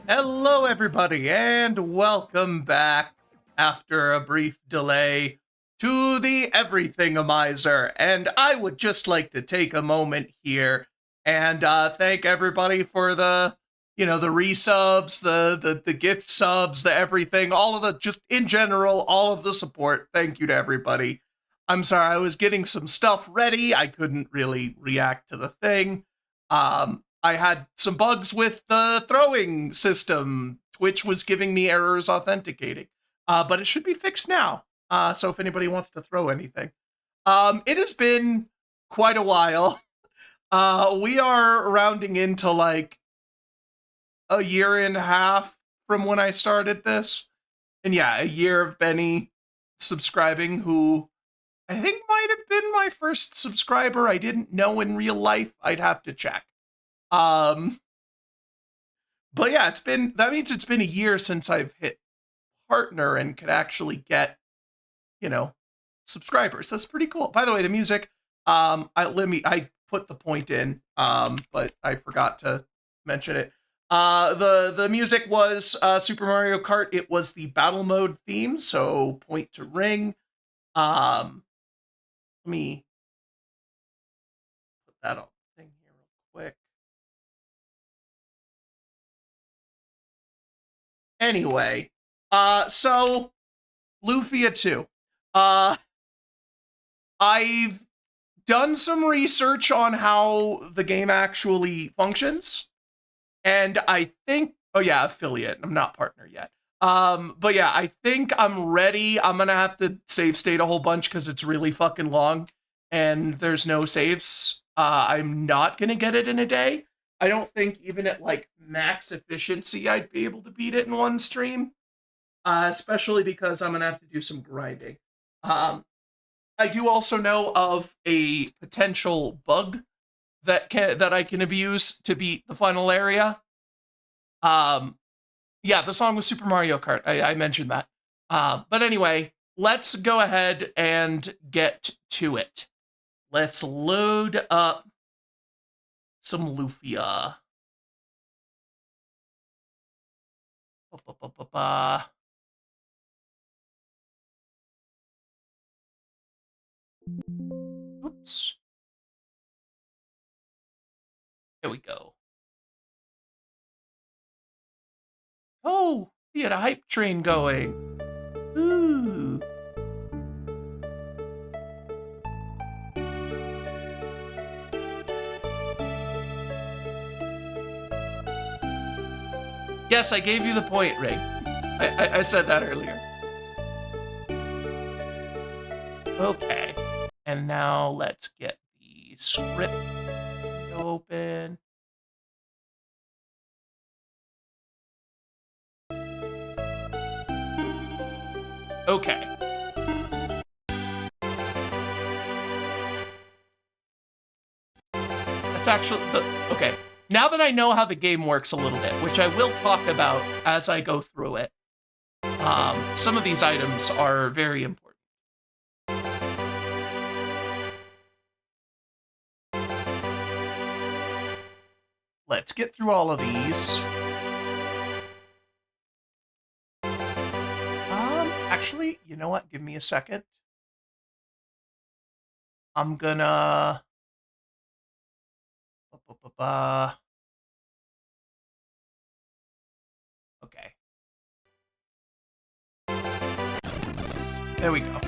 Hello, everybody, and welcome back after a brief delay to the Everythingomizer. And I would just like to take a moment here and thank everybody for the resubs, the gift subs, the everything, all of the, just in general, all of the support. Thank you to everybody. I'm sorry, I was getting some stuff ready. I couldn't really react to the thing. I had some bugs with the throwing system. Twitch was giving me errors authenticating, but it should be fixed now. So if anybody wants to throw anything, it has been quite a while. We are rounding into like a year and a half from when I started this, and yeah, a year of Benny subscribing, who I think might have been my first subscriber. I didn't know in real life. I'd have to check. But yeah, that means it's been a year since I've hit partner and could actually get, subscribers. That's pretty cool. By the way, the music, I put the point in, but I forgot to mention it. The music was Super Mario Kart. It was the battle mode theme, so point to ring. Let me put that on the thing here real quick. Anyway, so Lufia II. I've done some research on how the game actually functions, and I think, oh yeah, affiliate. I'm not partner yet. But yeah, I think I'm ready. I'm gonna have to save state a whole bunch because it's really fucking long, and there's no saves. I'm not gonna get it in a day. I don't think even at like max efficiency I'd be able to beat it in one stream. Especially because I'm gonna have to do some grinding. I do also know of a potential bug that I can abuse to beat the final area. Yeah, the song was Super Mario Kart. I mentioned that. But anyway, let's go ahead and get to it. Let's load up some Lufia. Oops. There we go. Oh, we had a hype train going. Ooh. Yes, I gave you the point, Ray. I said that earlier. Okay. And now let's get the script open. Okay. That's actually okay. Now that I know how the game works a little bit, which I will talk about as I go through it, some of these items are very important. Let's get through all of these. Actually, you know what? Give me a second. I'm gonna... Okay. There we go.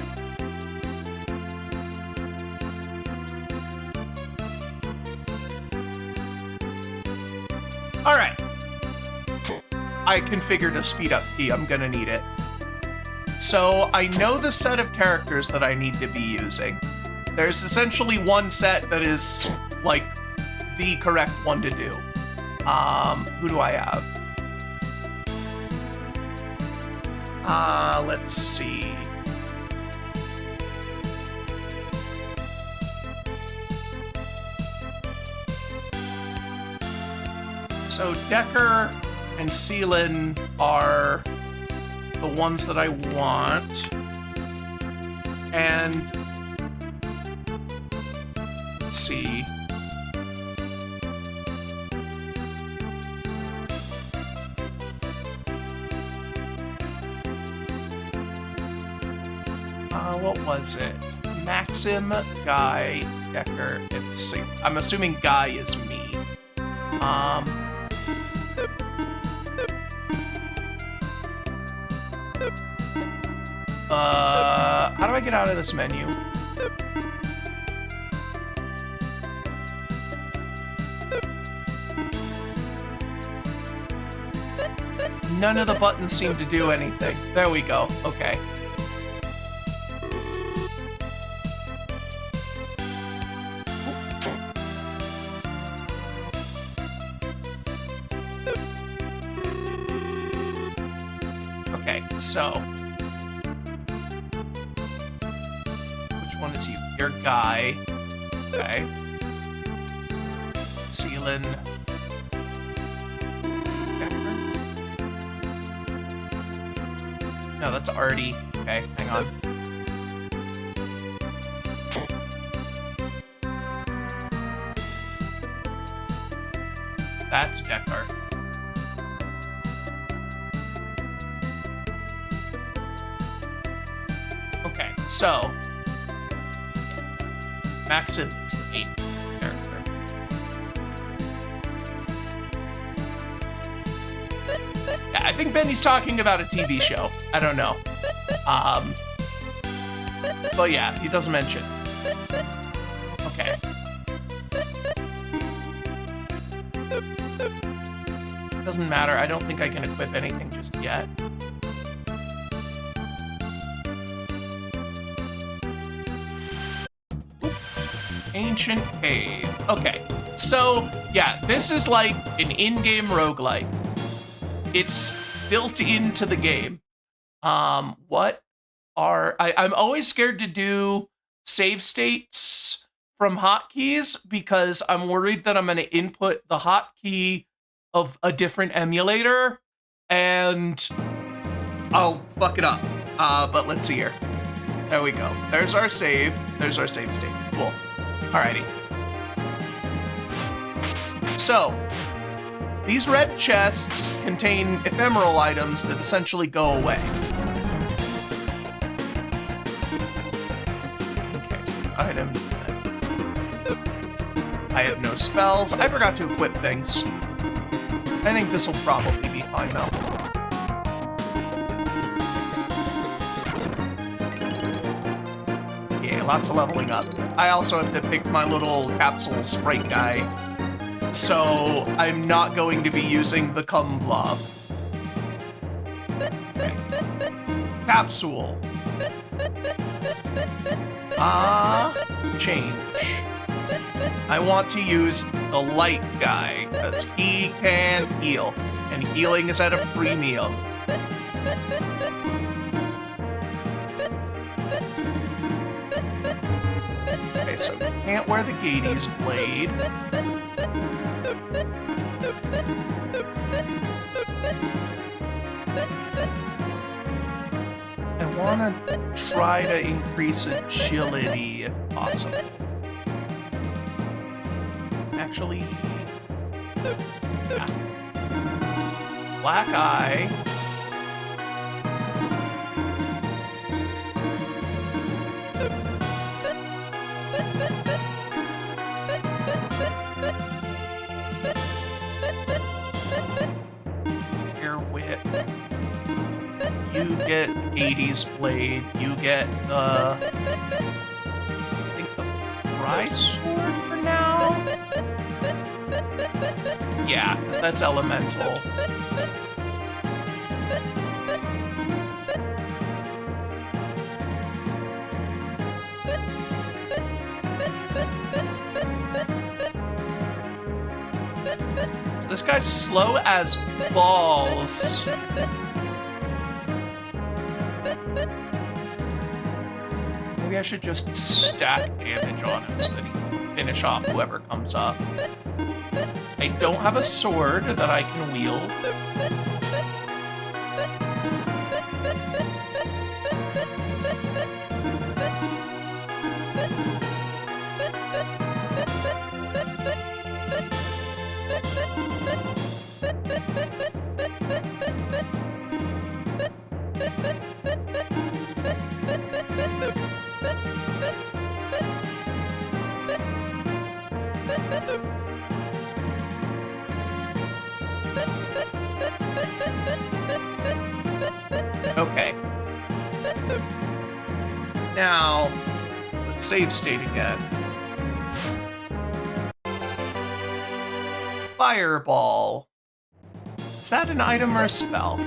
All right. I configured a speed up key. I'm gonna need it. So I know the set of characters that I need to be using. There's essentially one set that is like the correct one to do. Who do I have? Let's see. So Decker and Seelan are the ones that I want. And let's see. What was it? Maxim, Guy, Decker, and Sig. I'm assuming Guy is me. How do I get out of this menu? None of the buttons seem to do anything. There we go. Okay. Okay, so which one is you? Your Guy. Okay. Sealan. No, that's Artie. Okay, hang on. That's Deckard. Okay, so Maxim is the main character. Yeah, I think Benny's talking about a TV show. I don't know. But yeah, he doesn't mention. Okay. Doesn't matter. I don't think I can equip anything just yet. Ancient Cave. Okay, so yeah, this is like an in-game roguelike. It's built into the game. I'm always scared to do save states from hotkeys because I'm worried that I'm going to input the hotkey of a different emulator and I'll fuck it up. But let's see here. There we go. There's our save. There's our save state. Cool. Alrighty. So, these red chests contain ephemeral items that essentially go away. Okay, so item. I have no spells. I forgot to equip things. I think this will probably be fine though. Yeah, lots of leveling up. I also have to pick my little capsule sprite guy. So I'm not going to be using the cum blob. Okay. Capsule. Change. I want to use the light guy, because he can heal, and healing is at a premium. Okay, so you can't wear the Gades blade. I want to try to increase agility if possible. Actually, yeah. Black eye. Your wit. You get 80s blade. You get the, I think the fry sword for now. Yeah, because that's elemental. So this guy's slow as balls. Maybe I should just stack damage on him so that he can finish off whoever comes up. I don't have a sword that I can wield. Okay. Now, let's save state again. Fireball. Is that an item or a spell?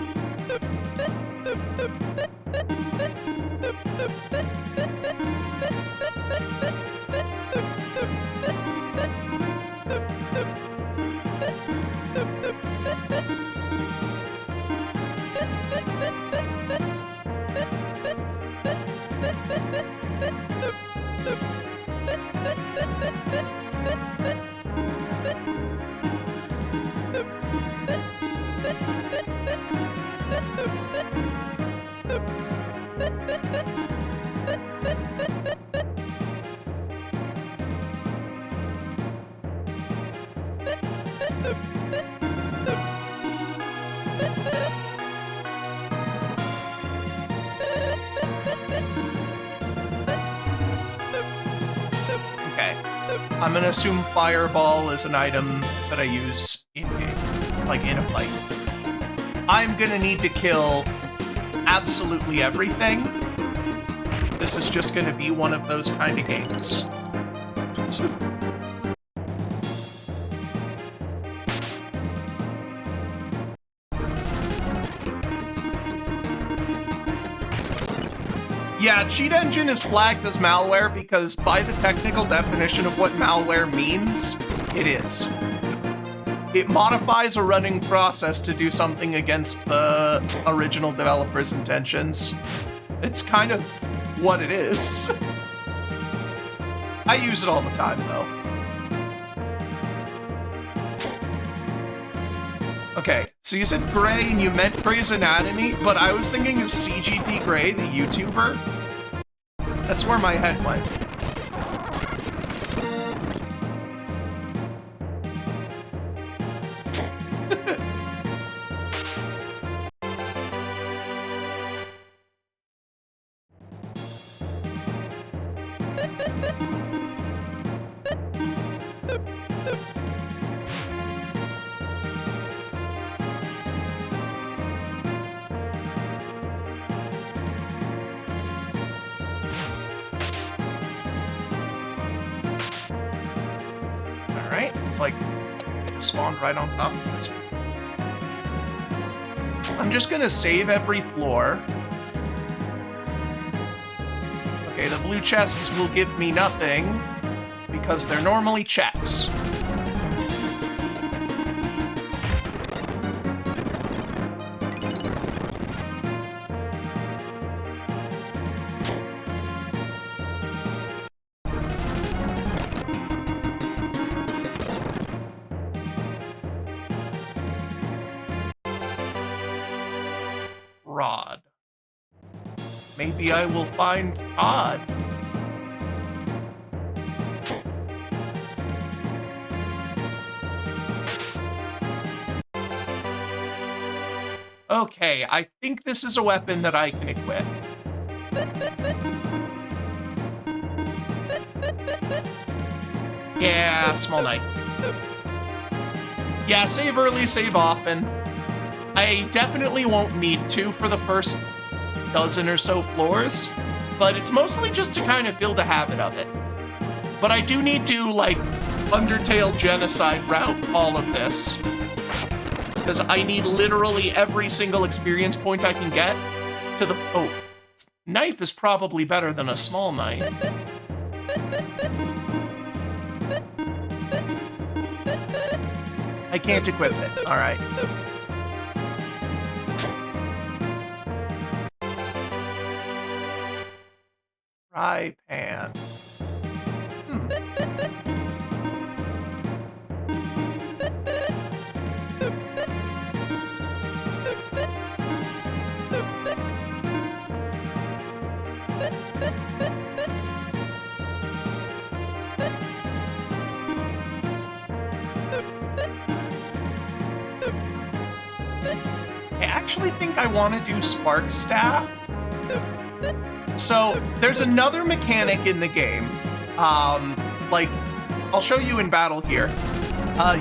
I'm gonna assume Fireball is an item that I use in-game, like in a fight. I'm gonna need to kill absolutely everything. This is just gonna be one of those kind of games. Yeah, Cheat Engine is flagged as malware because by the technical definition of what malware means, it is. It modifies a running process to do something against the original developer's intentions. It's kind of what it is. I use it all the time, though. Okay, so you said Gray and you meant Grey's Anatomy, but I was thinking of CGP Grey, the YouTuber. That's where my head went. It's like it just spawned right on top of this. I'm just gonna save every floor. Okay, the blue chests will give me nothing because they're normally checks. Rod. Maybe I will find Todd. Okay, I think this is a weapon that I can equip. Yeah, small knife. Yeah, save early, save often. I definitely won't need to for the first dozen or so floors, but it's mostly just to kind of build a habit of it. But I do need to, like, Undertale genocide route all of this, because I need literally every single experience point I can get to the... Oh, knife is probably better than a small knife. I can't equip it, all right. Fry pan. I actually think I want to do Spark Staff. So there's another mechanic in the game. Like, I'll show you in battle here.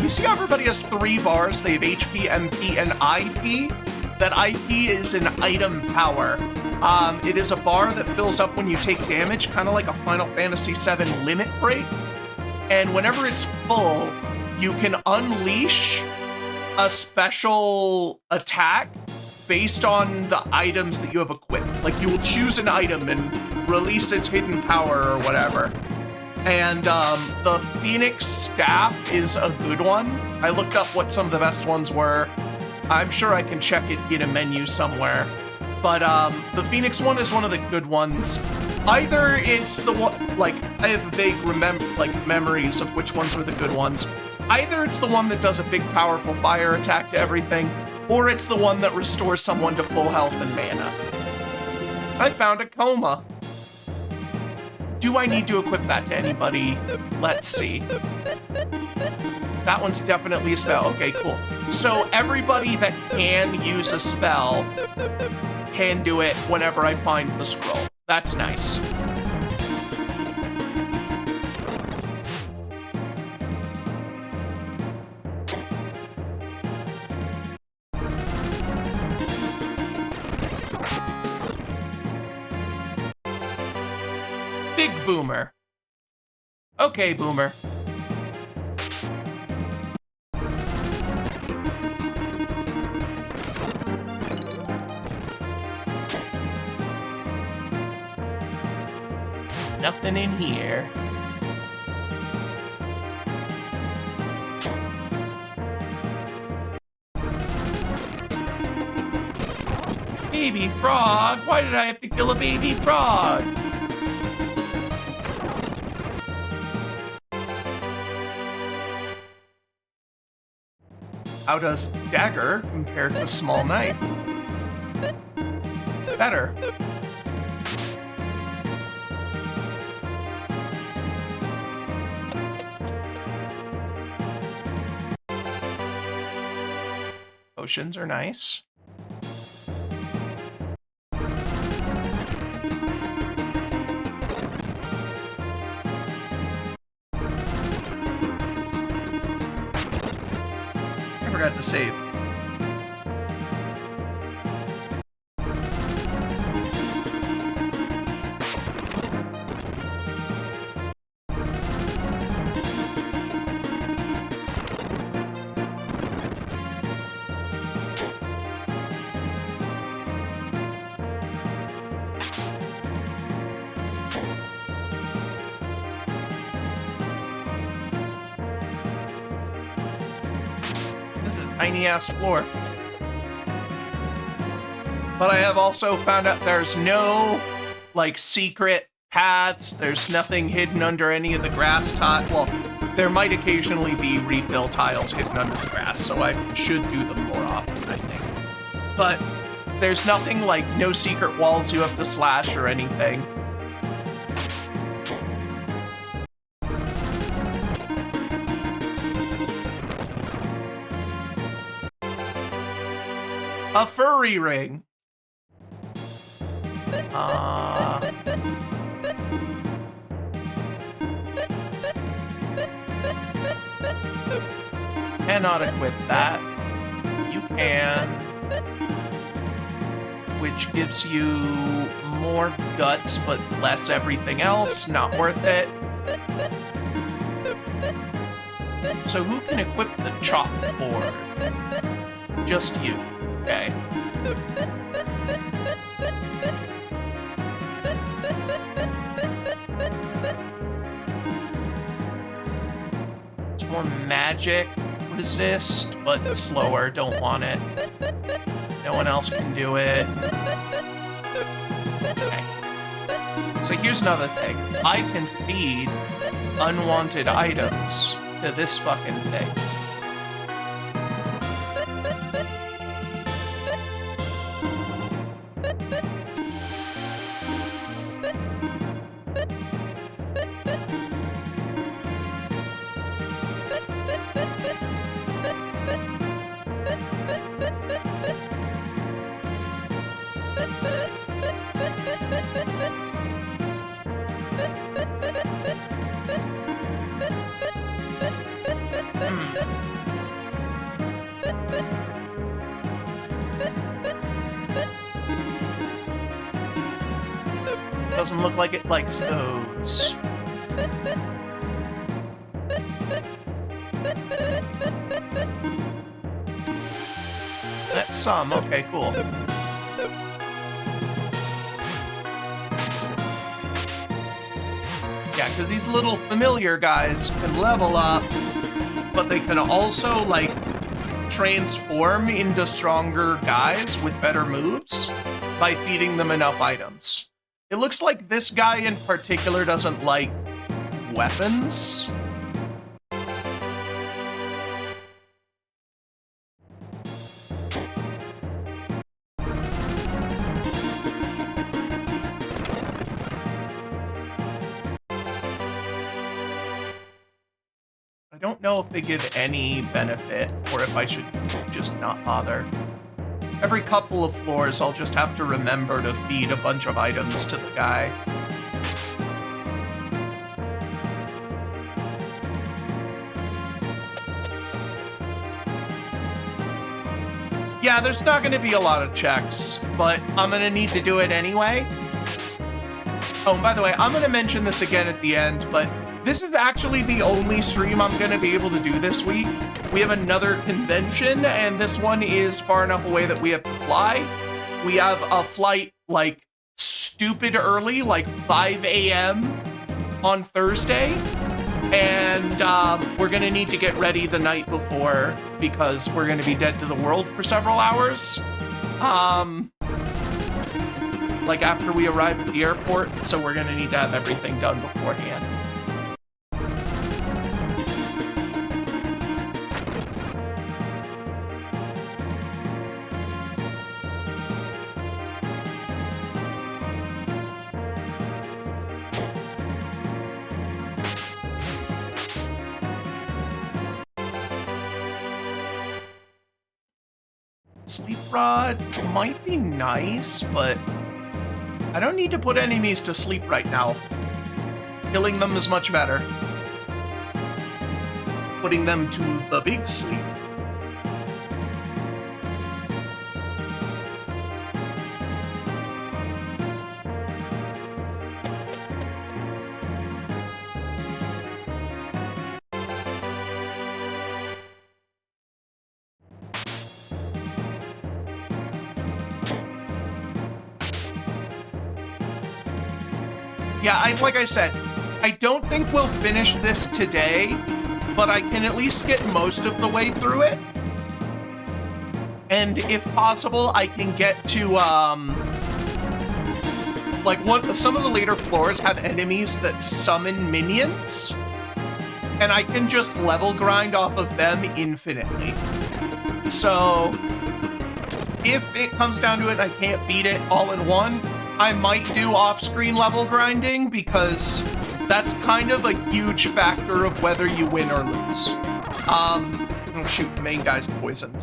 You see how everybody has 3 bars? They have HP, MP, and IP. That IP is an item power. It is a bar that fills up when you take damage, kind of like a Final Fantasy VII limit break. And whenever it's full, you can unleash a special attack based on the items that you have equipped. Like, you will choose an item and release its hidden power or whatever. And the Phoenix Staff is a good one. I looked up what some of the best ones were. I'm sure I can check it in a menu somewhere. But the Phoenix one is one of the good ones. Either it's the one, like, I have vague memories of which ones were the good ones. Either it's the one that does a big, powerful fire attack to everything, or it's the one that restores someone to full health and mana. I found a coma. Do I need to equip that to anybody? Let's see. That one's definitely a spell. Okay, cool. So everybody that can use a spell can do it whenever I find the scroll. That's nice. Big Boomer. Okay, Boomer. Nothing in here. Baby frog? Why did I have to kill a baby frog? How does dagger compare to small knife? Better. Potions are nice. I forgot to save. Tiny ass floor. But I have also found out there's no, like, secret paths. There's nothing hidden under any of the grass tile. Well, there might occasionally be refill tiles hidden under the grass, so I should do them more often, I think. But there's nothing like no secret walls you have to slash or anything. A furry ring. Cannot equip that. You can. Which gives you more guts, but less everything else. Not worth it. So who can equip the chalkboard? Just you. Okay. It's more magic resist, but slower. Don't want it. No one else can do it. Okay. So here's another thing. I can feed unwanted items to this fucking thing. Doesn't look like it likes those. That's some. Okay, cool. Yeah, because these little familiar guys can level up, but they can also, like, transform into stronger guys with better moves by feeding them enough items. It looks like this guy in particular doesn't like weapons. I don't know if they give any benefit or if I should just not bother. Every couple of floors, I'll just have to remember to feed a bunch of items to the guy. Yeah, there's not going to be a lot of checks, but I'm going to need to do it anyway. Oh, and by the way, I'm going to mention this again at the end, but this is actually the only stream I'm going to be able to do this week. We have another convention, and this one is far enough away that we have to fly. We have a flight, like, stupid early, like 5 a.m. on Thursday, and we're going to need to get ready the night before because we're going to be dead to the world for several hours. Like, after we arrive at the airport, so we're going to need to have everything done beforehand. Sleep Rod might be nice, but I don't need to put enemies to sleep right now. Killing them is much better. Putting them to the big sleep. Yeah, like I said, I don't think we'll finish this today, but I can at least get most of the way through it. And if possible, I can get to, like, some of the later floors have enemies that summon minions, and I can just level grind off of them infinitely. So, if it comes down to it and I can't beat it all in one, I might do off-screen level grinding because that's kind of a huge factor of whether you win or lose. Oh shoot, the main guy's poisoned.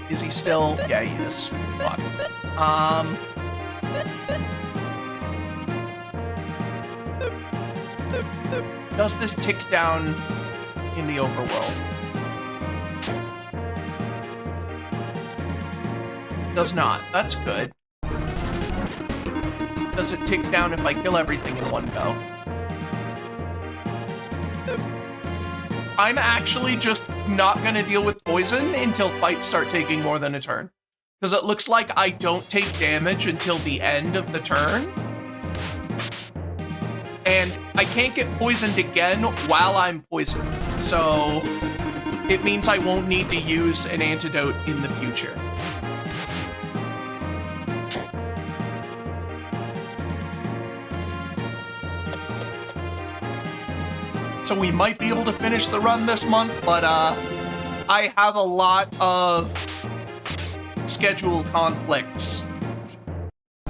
Is he still? Yeah, he is. Fuck. Does this tick down in the overworld? Does not. That's good. Does it tick down if I kill everything in one go? I'm actually just not gonna deal with poison until fights start taking more than a turn. Because it looks like I don't take damage until the end of the turn. And I can't get poisoned again while I'm poisoned. So it means I won't need to use an antidote in the future. So we might be able to finish the run this month, but I have a lot of schedule conflicts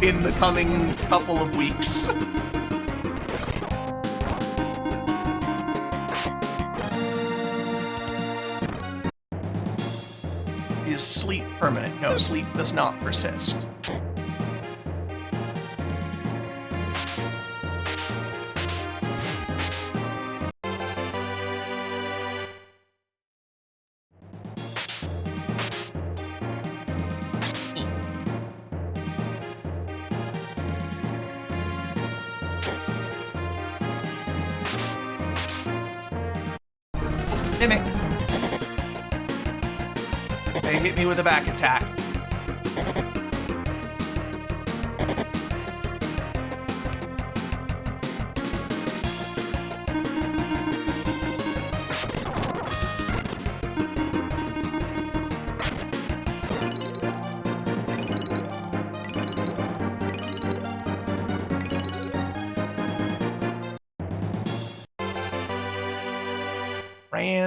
in the coming couple of weeks. Is sleep permanent? No, sleep does not persist. Mimic. They hit me with a back attack.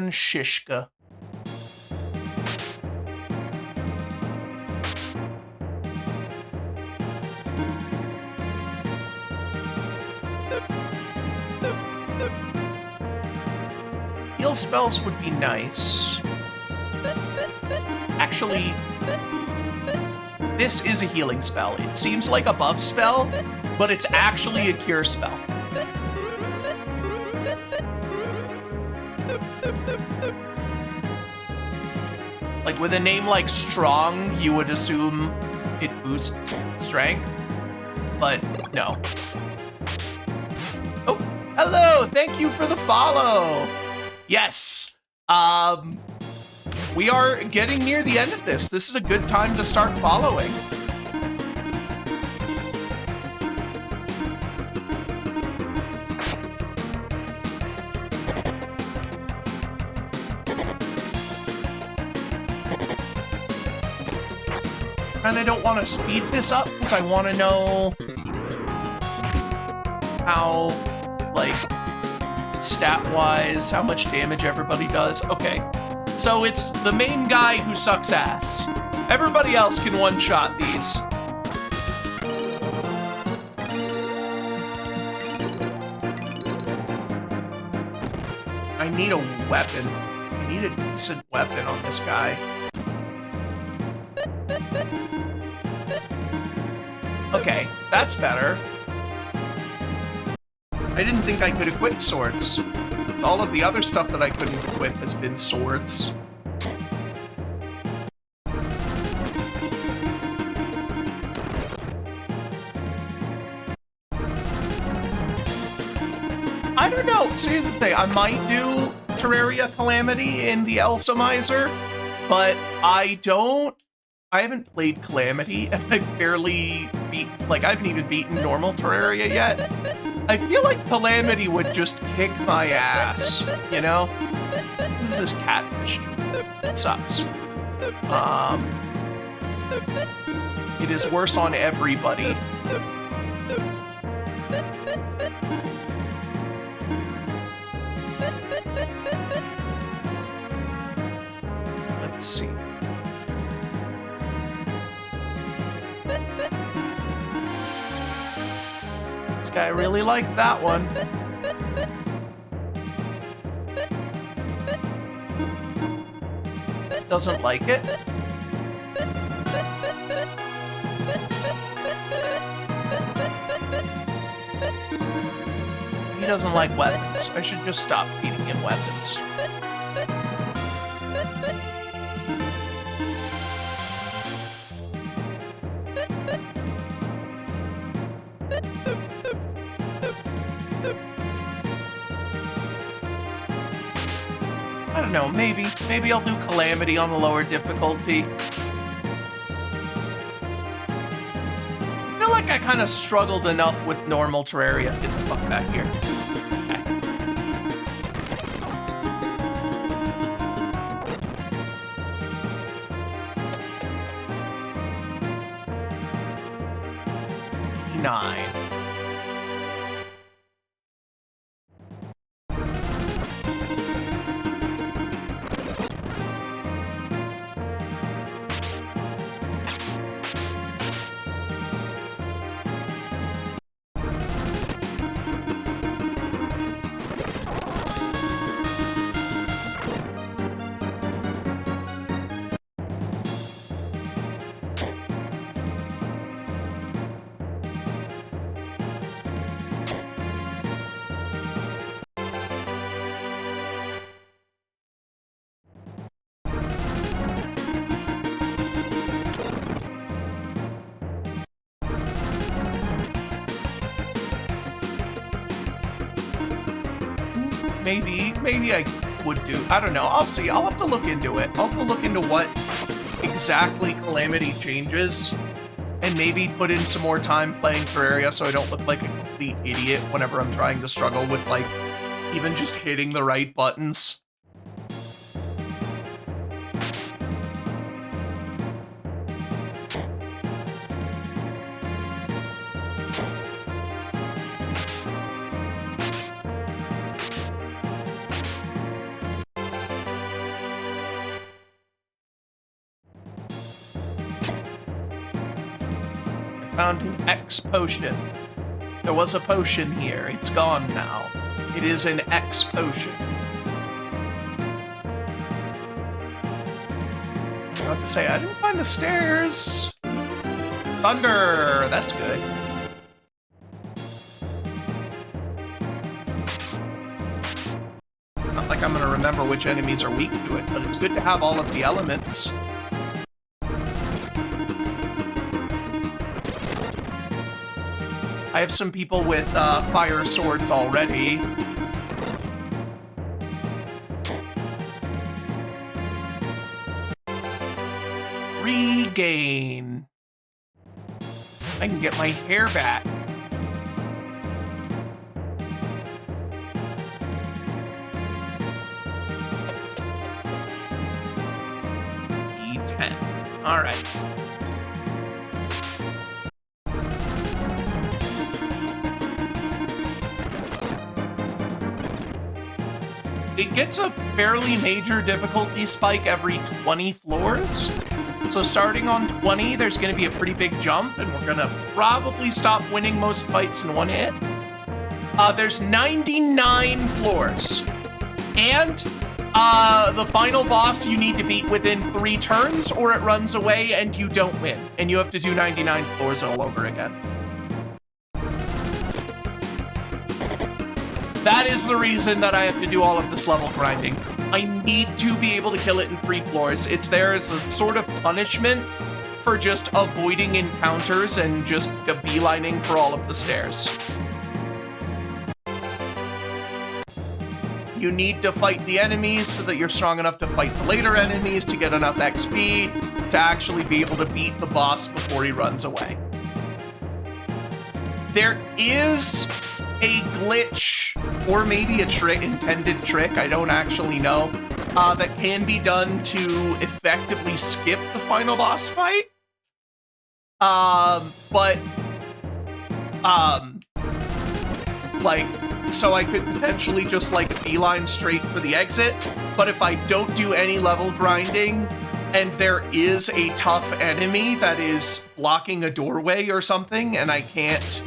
Shishka. Heal spells would be nice. Actually, this is a healing spell. It seems like a buff spell, but it's actually a cure spell. Like, with a name like Strong, you would assume it boosts strength, but no. Oh, hello! Thank you for the follow! Yes! We are getting near the end of this. This is a good time to start following. And I don't want to speed this up because I want to know how, like, stat-wise, how much damage everybody does. Okay, so it's the main guy who sucks ass. Everybody else can one-shot these. I need a weapon. I need a decent weapon on this guy. Okay, that's better. I didn't think I could equip swords. All of the other stuff that I couldn't equip has been swords. I don't know. So here's the thing. I might do Terraria Calamity in the Everythingomizer, but I haven't played Calamity, and I've barely I haven't even beaten normal Terraria yet. I feel like Calamity would just kick my ass, you know? What is this catfish? It sucks. It is worse on everybody. Let's see. This guy really liked that one. Doesn't like it. He doesn't like weapons. I should just stop feeding him weapons. I don't know, maybe I'll do Calamity on a lower difficulty. I feel like I kind of struggled enough with normal Terraria. Get the fuck back here. Okay. 9. Maybe I would do. I don't know. I'll see. I'll have to look into it. I'll have to look into what exactly Calamity changes, and maybe put in some more time playing Terraria so I don't look like a complete idiot whenever I'm trying to struggle with, like, even just hitting the right buttons. Found an X potion. There was a potion here. It's gone now. It is an X potion. I was about to say, I didn't find the stairs. Thunder! That's good. Not like I'm gonna remember which enemies are weak to it, but it's good to have all of the elements. I have some people with fire swords already. Regain. I can get my hair back. E10. All right. It gets a fairly major difficulty spike every 20 floors. So starting on 20, there's going to be a pretty big jump, and we're going to probably stop winning most fights in one hit. There's 99 floors. And the final boss you need to beat within 3 turns, or it runs away and you don't win. And you have to do 99 floors all over again. That is the reason that I have to do all of this level grinding. I need to be able to kill it in 3 floors. It's there as a sort of punishment for just avoiding encounters and just beelining for all of the stairs. You need to fight the enemies so that you're strong enough to fight the later enemies to get enough XP to actually be able to beat the boss before he runs away. There is a glitch, or maybe a intended trick, I don't actually know, that can be done to effectively skip the final boss fight. Like, so I could potentially just, like, beeline straight for the exit, but if I don't do any level grinding, and there is a tough enemy that is blocking a doorway or something, and I can't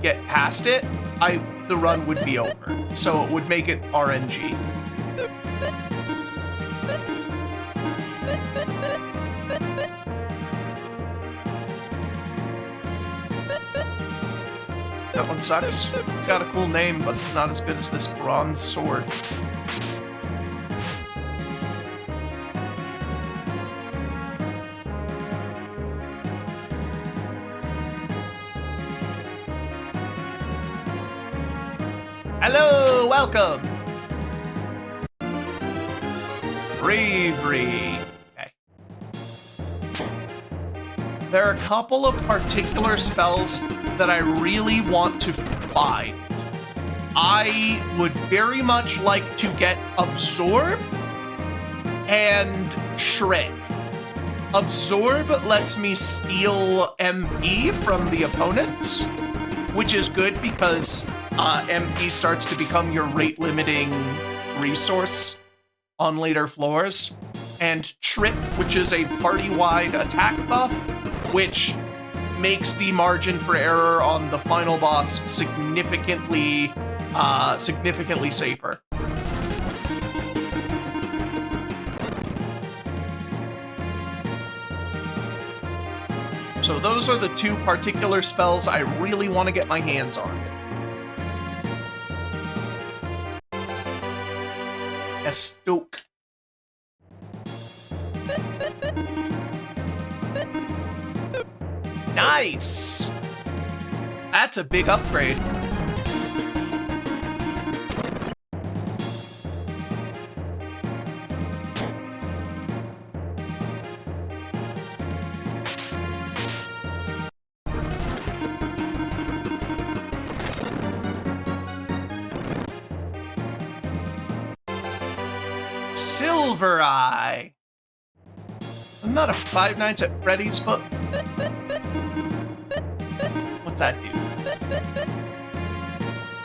get past it, the run would be over. So it would make it RNG. That one sucks. It's got a cool name, but it's not as good as this bronze sword. Hello, welcome. Bravery. Okay. There are a couple of particular spells that I really want to find. I would very much like to get Absorb and Trick. Absorb lets me steal MP from the opponents, which is good because MP starts to become your rate-limiting resource on later floors. And Trick, which is a party-wide attack buff, which makes the margin for error on the final boss significantly safer. So those are the 2 particular spells I really want to get my hands on. Estoke. Nice! That's a big upgrade. Silver Eye. Isn't that a Five Nights at Freddy's book? What's that do?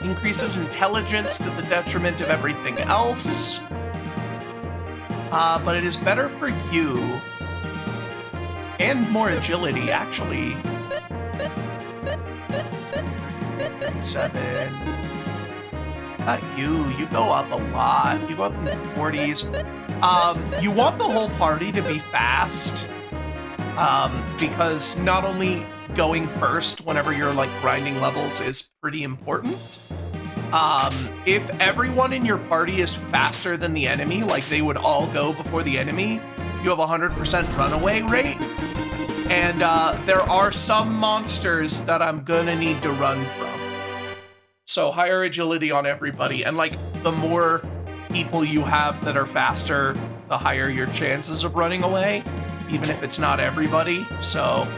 Increases intelligence to the detriment of everything else. But it is better for you. And more agility, actually. 37. You go up a lot. You go up in the 40s. You want the whole party to be fast. Because not only going first whenever you're like grinding levels is pretty important. If everyone in your party is faster than the enemy, like they would all go before the enemy, you have a 100% runaway rate. And there are some monsters that I'm gonna need to run from. So higher agility on everybody. And like the more people you have that are faster, the higher your chances of running away, even if it's not everybody. So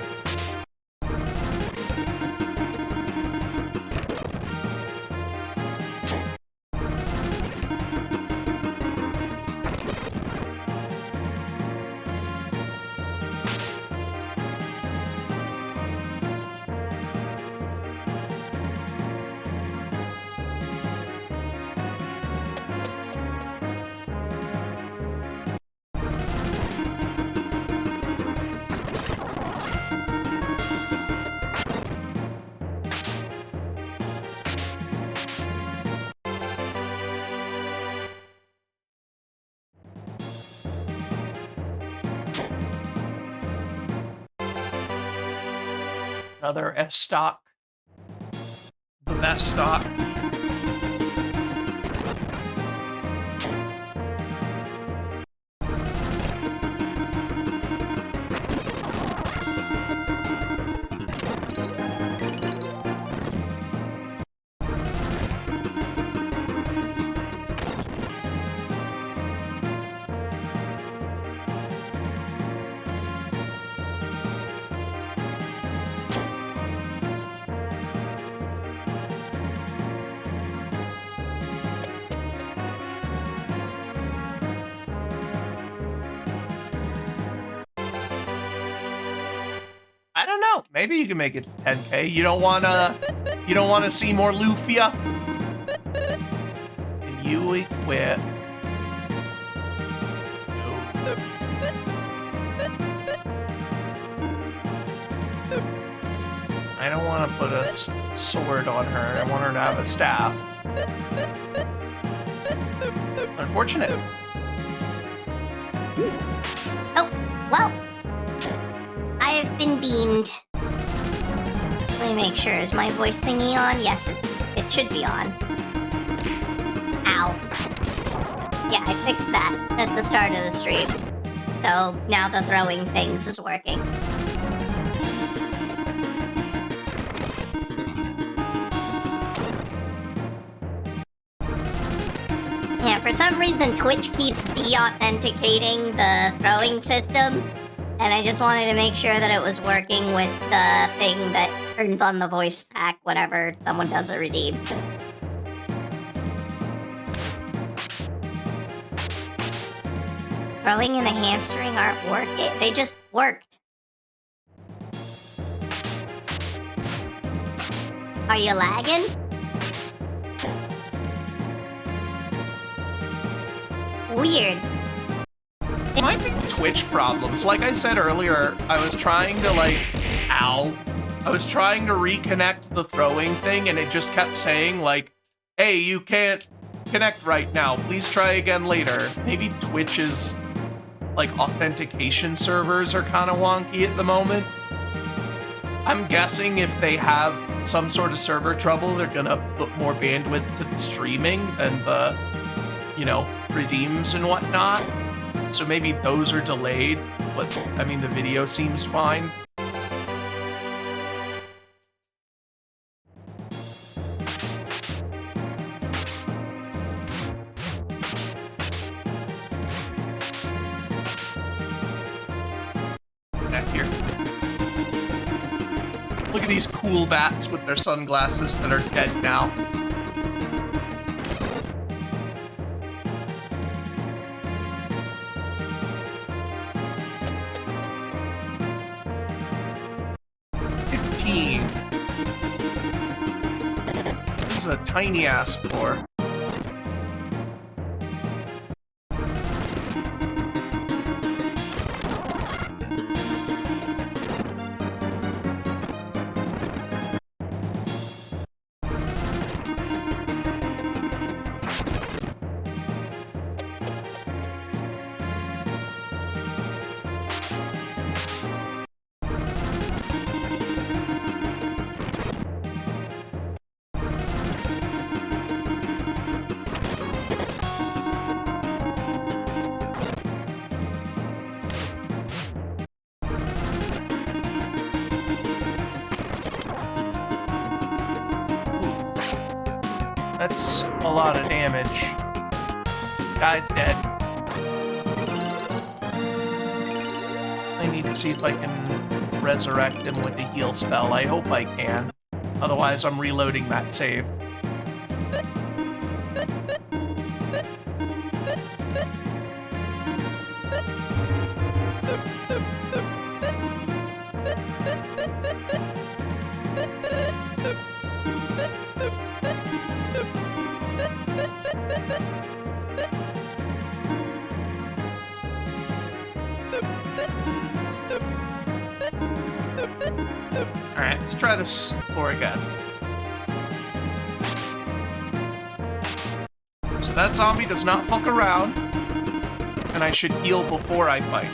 another S stock. The best stock. I don't know. Maybe you can make it 10K. You don't wanna see more Lufia? Can you equip? No. I don't want to put a sword on her. I want her to have a staff. Unfortunate. Oh, well. I've been beamed. Let me make sure. Is my voice thingy on? Yes, it should be on. Ow. Yeah, I fixed that at the start of the stream. So now the throwing things is working. Yeah, for some reason Twitch keeps de-authenticating the throwing system. And I just wanted to make sure that it was working with the thing that turns on the voice pack whenever someone does a redeem. Throwing and the hamstring aren't working. They just worked. Are you lagging? Weird. It might be Twitch problems. Like I said earlier, I was trying to I was trying to reconnect the throwing thing and it just kept saying like, hey, you can't connect right now. Please try again later. Maybe Twitch's authentication servers are kind of wonky at the moment. I'm guessing if they have some sort of server trouble, they're gonna put more bandwidth to the streaming than the, redeems and whatnot. So maybe those are delayed, but I mean, the video seems fine. Back here. Look at these cool bats with their sunglasses that are dead now. is a tiny-ass floor. That's a lot of damage. Guy's dead. I need to see if I can resurrect him with the heal spell. I hope I can. Otherwise, I'm reloading that save. Alright, let's try this floor again. So that zombie does not fuck around, and I should heal before I fight it.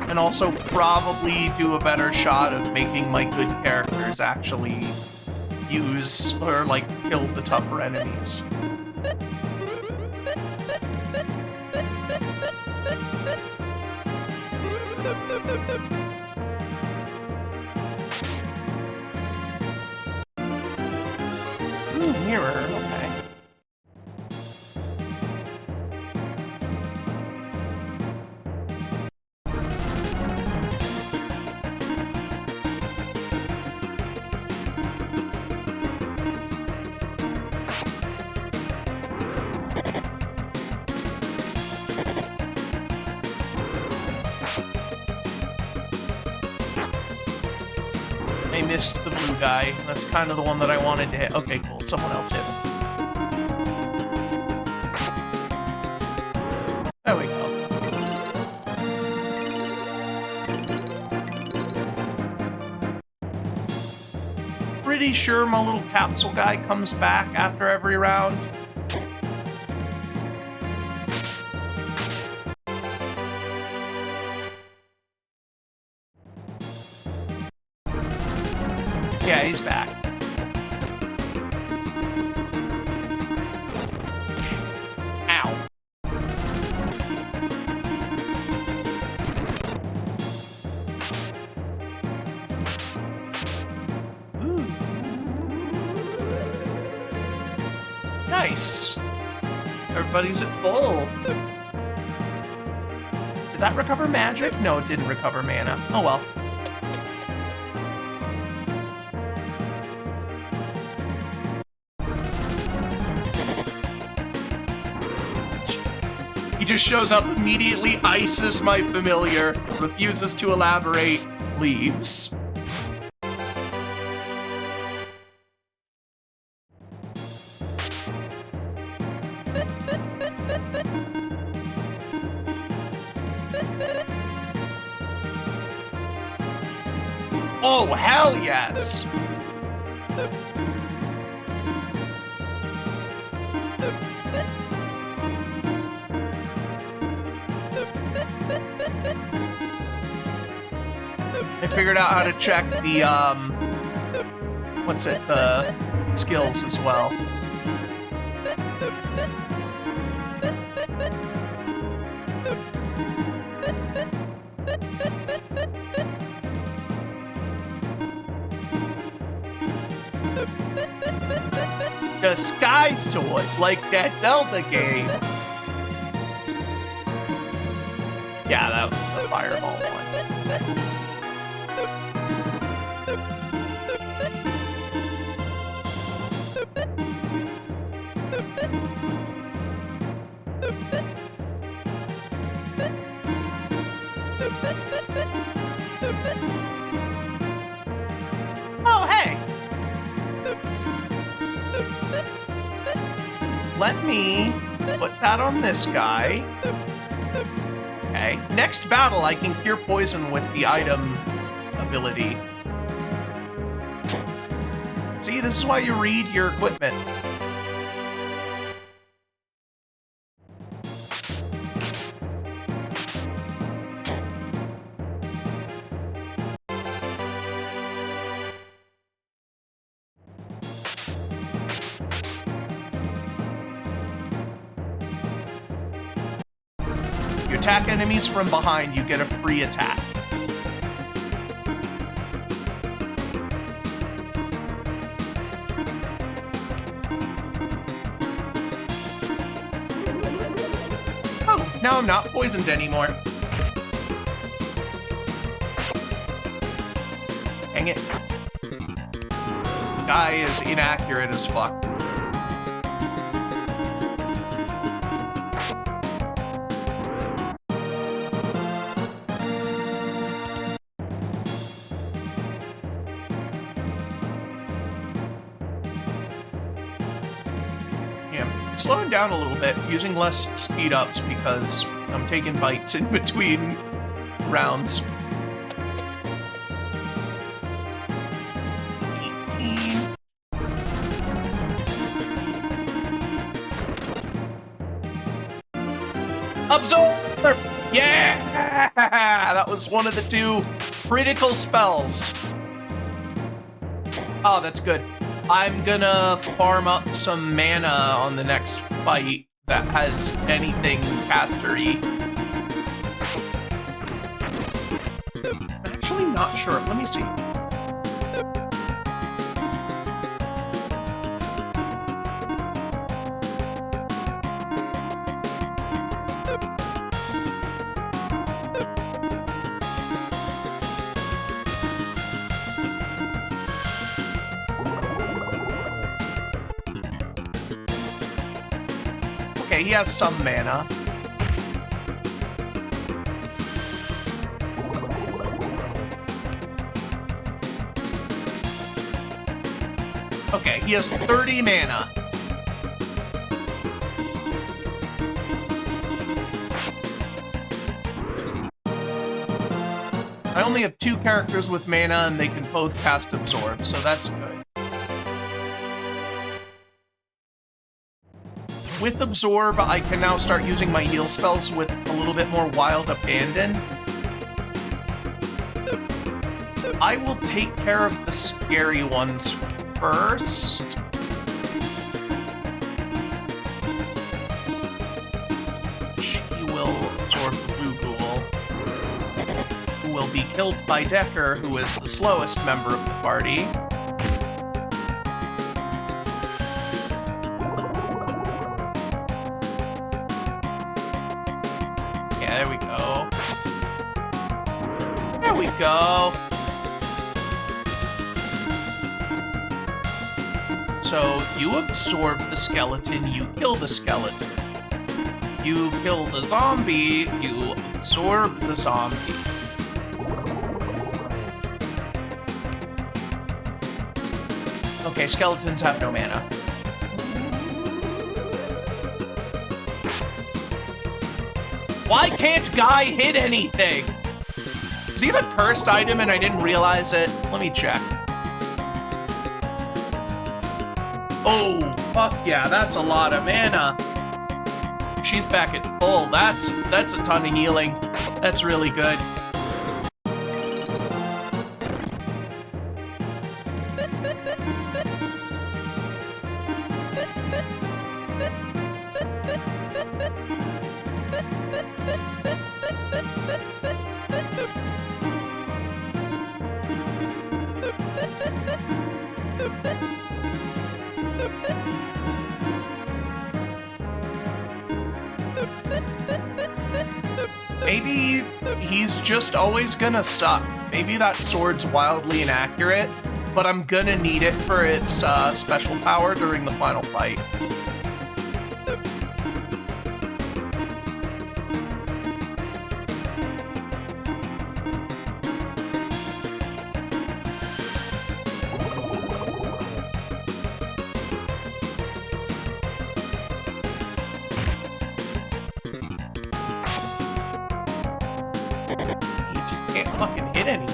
And also probably do a better shot of making my good characters actually use or, like, kill the tougher enemies. Ooh, mirror, okay. I missed the blue guy. That's kind of the one that I wanted to hit. Okay, cool. Someone else hit him. There we go. Pretty sure my little capsule guy comes back after every round. Yeah, he's back. Ow. Ooh. Nice. Everybody's at full. Did that recover magic? No, it didn't recover mana. Oh well. He just shows up immediately, ices my familiar, refuses to elaborate, leaves. Oh, hell yes! I figured out how to check the, the skills as well. The Sky Sword, like that Zelda game. Yeah, that was the Fireball one. Oh, let me put that on this guy. Okay. Next battle, I can cure poison with the item ability. See, this is why you read your equipment. You attack enemies from behind, you get a free attack. Oh, now I'm not poisoned anymore. Dang it. The guy is inaccurate as fuck. Slowing down a little bit, using less speed ups because I'm taking bites in between rounds. 18. Absorb! Yeah! That was one of the 2 critical spells. Oh, that's good. I'm gonna farm up some mana on the next fight that has anything castery. I'm actually not sure. Let me see. Okay, he has some mana. Okay, he has 30 mana. I only have 2 characters with mana and they can both cast Absorb, so that's good. With Absorb, I can now start using my heal spells with a little bit more wild abandon. I will take care of the scary ones first. She will absorb the Blue Ghoul, who will be killed by Decker, who is the slowest member of the party. There we go. There we go. So you absorb the skeleton, you kill the skeleton. You kill the zombie, you absorb the zombie. Okay, skeletons have no mana. Why can't Guy hit anything? Does he have a cursed item and I didn't realize it? Let me check. Oh, fuck yeah, that's a lot of mana. She's back at full. That's a ton of healing. That's really good. Maybe he's just always gonna suck. Maybe that sword's wildly inaccurate, but I'm gonna need it for its special power during the final fight. can't fucking hit anything.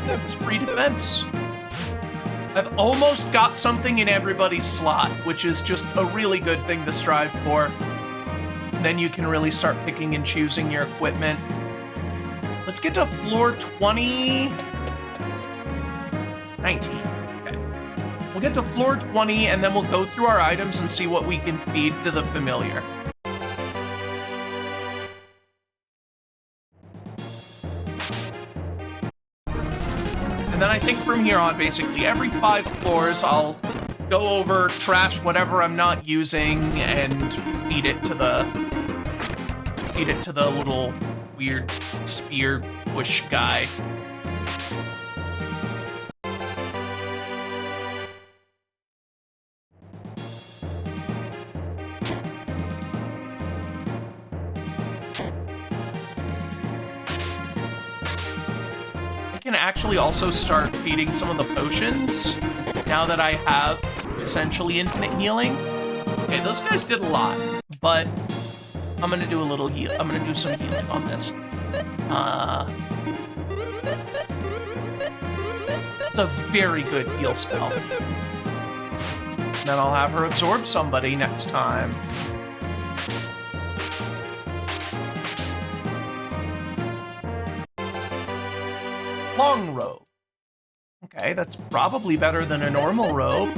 That was free defense. I've almost got something in everybody's slot, which is just a really good thing to strive for. And then you can really start picking and choosing your equipment. Let's get to floor 20... 19. Okay. We'll get to floor 20, and then we'll go through our items and see what we can feed to the familiar. And then I think from here on, basically, every 5 floors, I'll go over, trash whatever I'm not using, and feed it to the little weird spear push guy. Can actually also start feeding some of the potions now that I have essentially infinite healing. Okay, those guys did a lot, but I'm gonna do a little heal. I'm gonna do some healing on this. It's a very good heal spell. Then I'll have her absorb somebody next time. Long robe. Okay, that's probably better than a normal robe.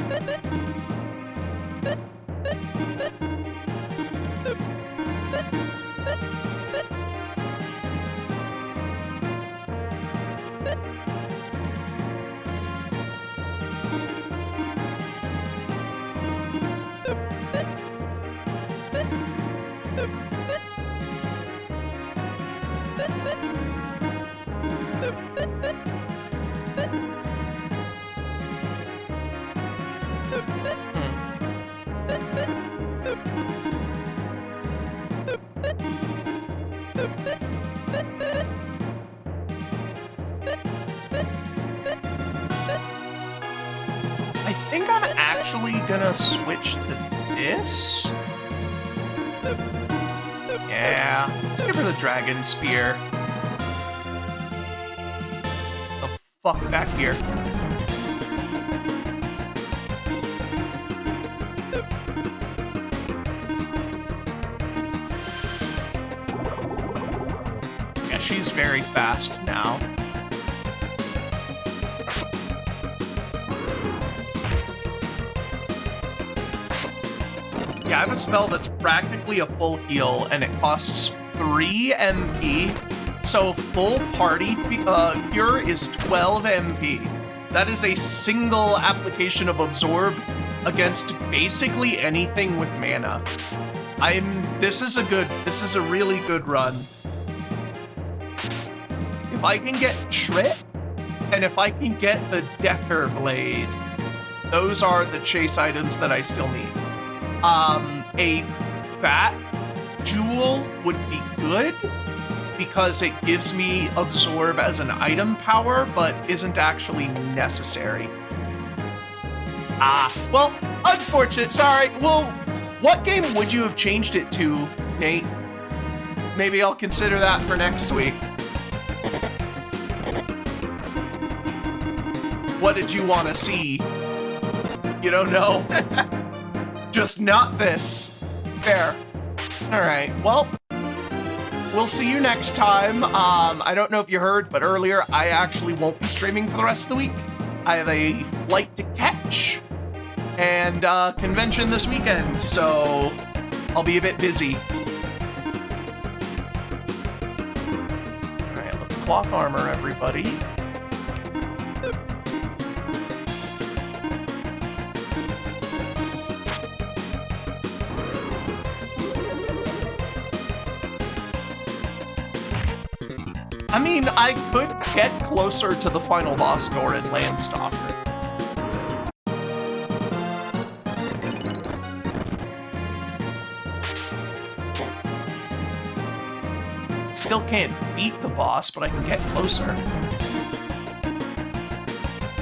I think I'm actually gonna switch to this. Yeah, let's give her the dragon spear. The fuck back here. Yeah, she's very fast now. Yeah, I have a spell that's practically a full heal, and it costs 3 MP. So full party cure is 12 MP. That is a single application of absorb against basically anything with mana. This is a really good run. If I can get Trip, and if I can get the Decker Blade, those are the chase items that I still need. A Bat Jewel would be good because it gives me absorb as an item power, but isn't actually necessary. Well, unfortunate, sorry. Well, what game would you have changed it to, Nate? Maybe I'll consider that for next week. What did you want to see? You don't know? Just not this. Fair. All right, well, we'll see you next time. I don't know if you heard, but earlier, I actually won't be streaming for the rest of the week. I have a flight to catch and convention this weekend, so I'll be a bit busy. All right, let's cloth armor, everybody. I mean, I could get closer to the final boss door in Landstalker. Still can't beat the boss, but I can get closer.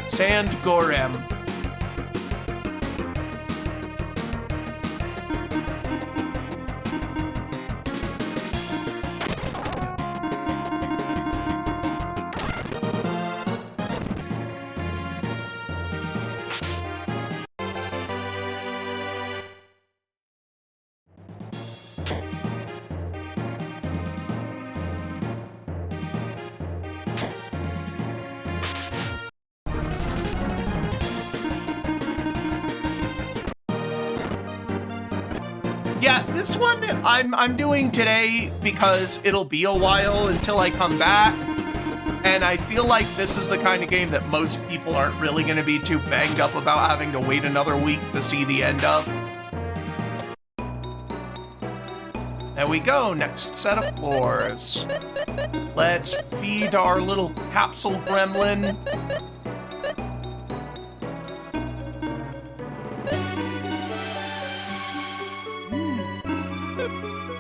Sand Gorem. Yeah, this one I'm doing today because it'll be a while until I come back. And I feel like this is the kind of game that most people aren't really going to be too banged up about having to wait another week to see the end of. There we go, next set of floors. Let's feed our little capsule gremlin.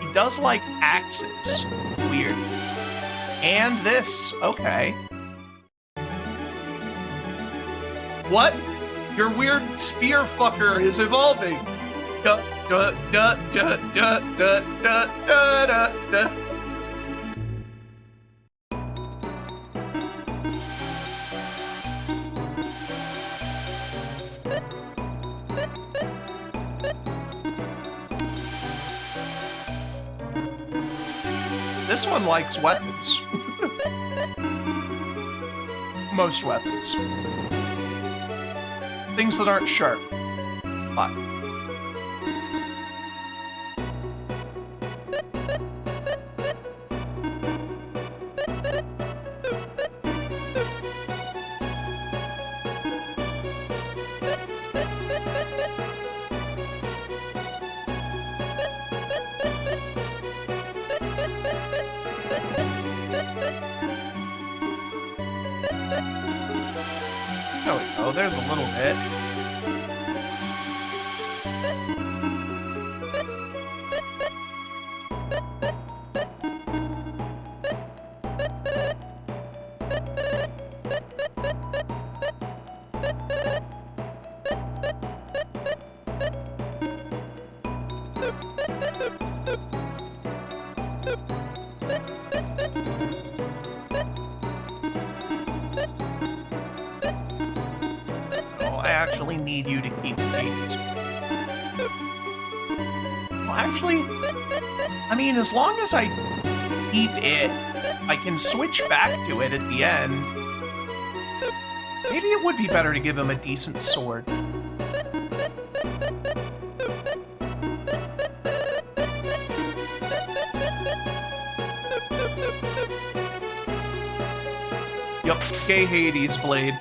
He does like axes. Weird. And this, okay. What? Your weird spear fucker is evolving. Duh, duh, duh, duh, duh, duh, duh, duh, duh, duh. This one likes weapons. Most weapons. Things that aren't sharp. But. There we go, there's a little bit. I actually need you to keep Hades. Well, actually, I mean, as long as I keep it, I can switch back to it at the end. Maybe it would be better to give him a decent sword. Yup, gay Hades blade.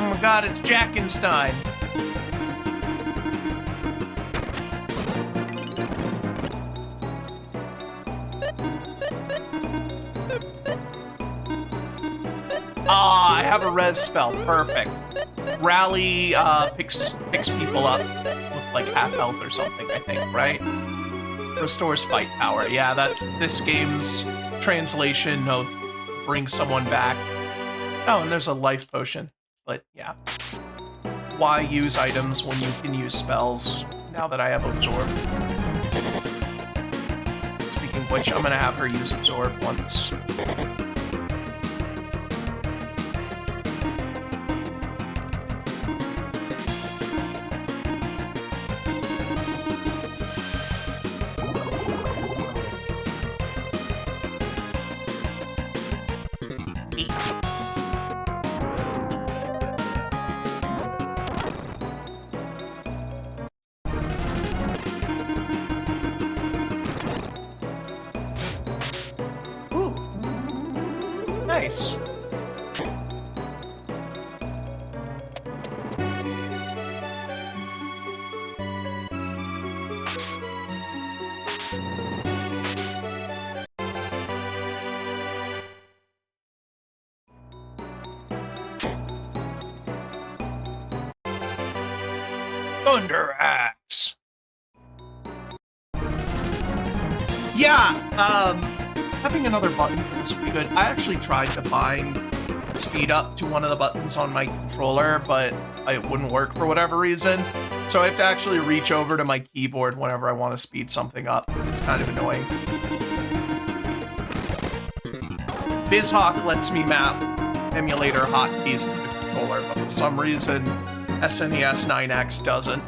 Oh my god, it's Jackenstein. Ah, I have a res spell. Perfect. Rally picks people up with like half health or something, I think, right? Restores fight power. Yeah, that's this game's translation of bring someone back. Oh, and there's a life potion. But yeah. Why use items when you can use spells now that I have Absorb? Speaking of which, I'm gonna have her use Absorb once. Nice. Thunder Axe. Yeah, having another button for this would be good. I actually tried to bind speed up to one of the buttons on my controller, but it wouldn't work for whatever reason. So I have to actually reach over to my keyboard whenever I want to speed something up. It's kind of annoying. BizHawk lets me map emulator hotkeys to the controller, but for some reason, SNES 9X doesn't.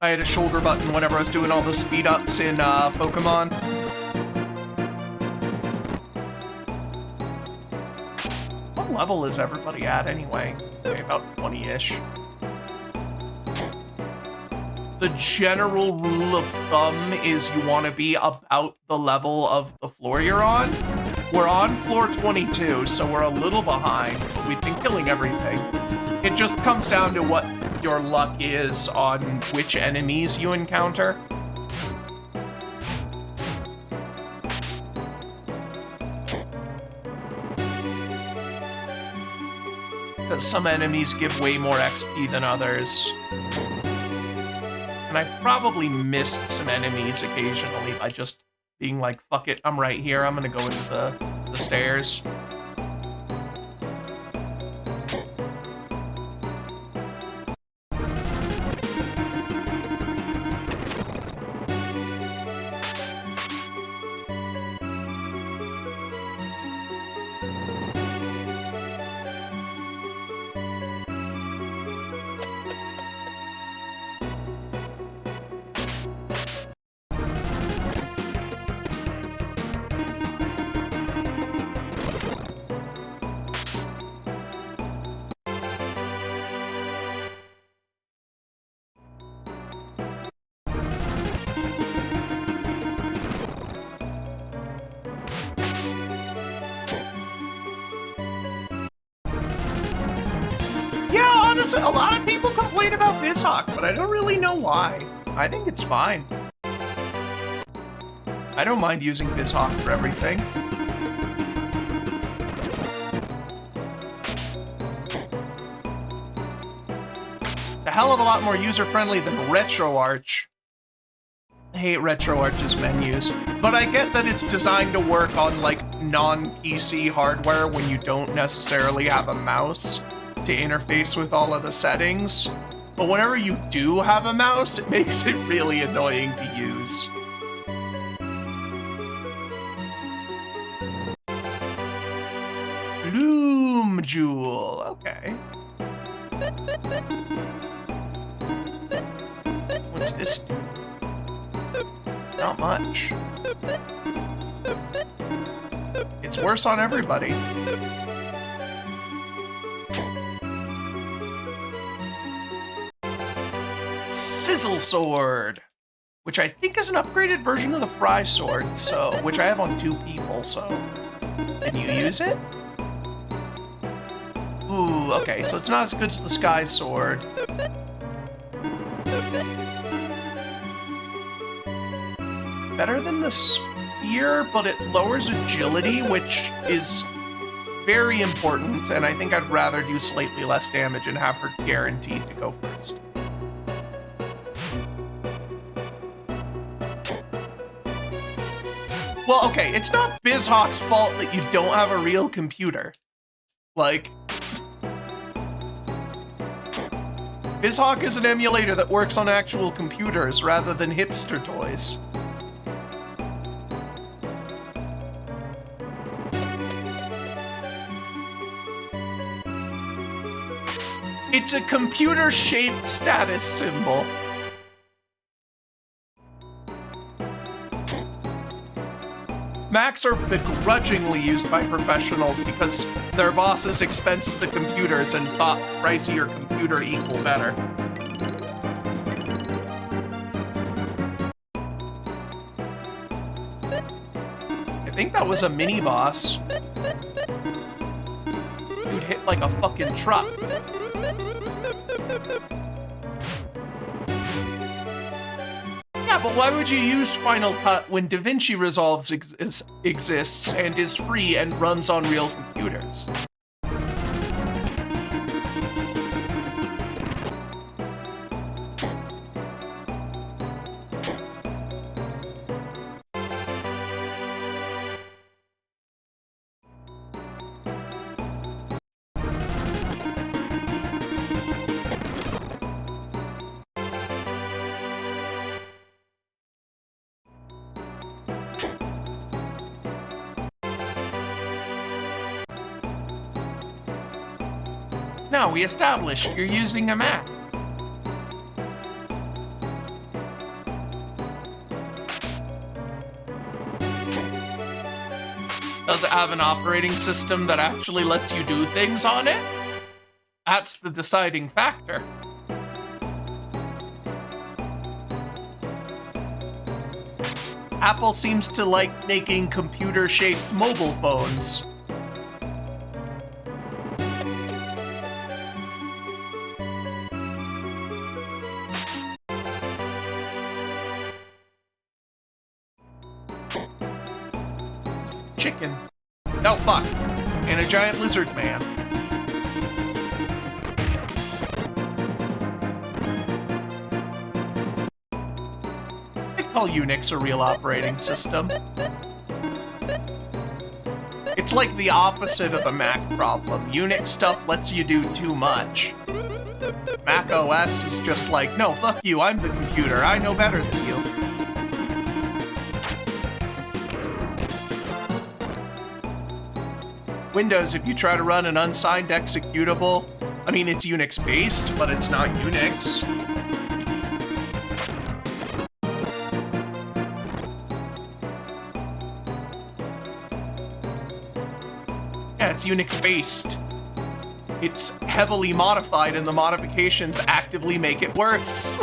I had a shoulder button whenever I was doing all the speed ups in Pokemon. What level is everybody at anyway? Okay, about 20-ish. The general rule of thumb is you want to be about the level of the floor you're on. We're on floor 22, so we're a little behind, but we've been killing everything. It just comes down to what your luck is on which enemies you encounter. Because some enemies give way more XP than others. And I probably missed some enemies occasionally by just being like, fuck it, I'm right here, I'm gonna go into the stairs. A lot of people complain about BizHawk, but I don't really know why. I think it's fine. I don't mind using BizHawk for everything. A hell of a lot more user-friendly than RetroArch. I hate RetroArch's menus, but I get that it's designed to work on like non-PC hardware when you don't necessarily have a mouse to interface with all of the settings. But whenever you do have a mouse, it makes it really annoying to use. Bloom Jewel, okay. What's this do? Not much. It's worse on everybody. Sizzle Sword, which I think is an upgraded version of the Fry Sword, so which I have on 2 people, so can you use it? Ooh, okay, so it's not as good as the Sky Sword. Better than the Spear, but it lowers agility, which is very important, and I think I'd rather do slightly less damage and have her guaranteed to go first. Well, okay, it's not BizHawk's fault that you don't have a real computer. Like, BizHawk is an emulator that works on actual computers rather than hipster toys. It's a computer-shaped status symbol. Macs are begrudgingly used by professionals because their bosses expensed the computers and thought pricier computer equal better. I think that was a mini-boss. Dude hit like a fucking truck. Yeah, but why would you use Final Cut when DaVinci Resolve exists and is free and runs on real computers? No, we established you're using a Mac. Does it have an operating system that actually lets you do things on it? That's the deciding factor. Apple seems to like making computer-shaped mobile phones. Chicken. No, fuck. And a giant lizard man. I call Unix a real operating system. It's like the opposite of the Mac problem. Unix stuff lets you do too much. Mac OS is just like, no, fuck you, I'm the computer. I know better than you. Windows, if you try to run an unsigned executable, I mean, it's Unix-based, but it's not Unix. Yeah, it's Unix-based. It's heavily modified, and the modifications actively make it worse.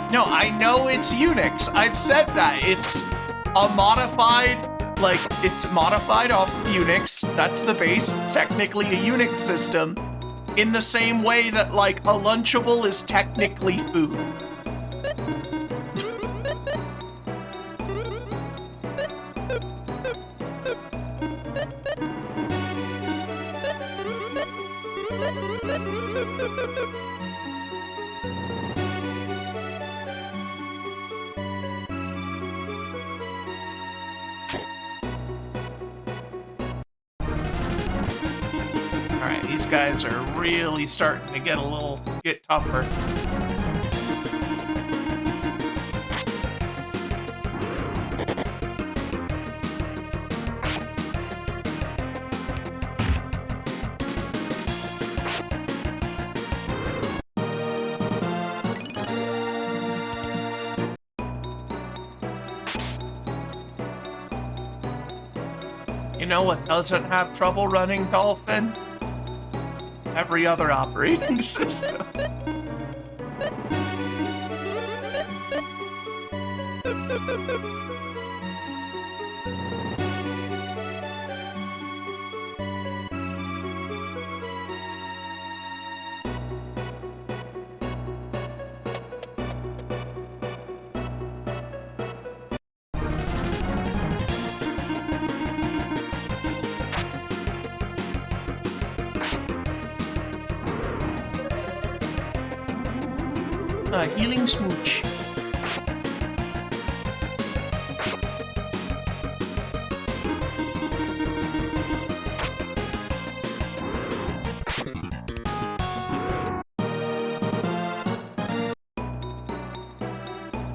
No, I know it's Unix. I've said that. It's a modified, like, it's modified off of Unix. That's the base. It's technically a Unix system. In the same way that, like, a Lunchable is technically food. Alright, these guys are really starting to get tougher. You know what doesn't have trouble running Dolphin? Every other operating system. Healing smooch.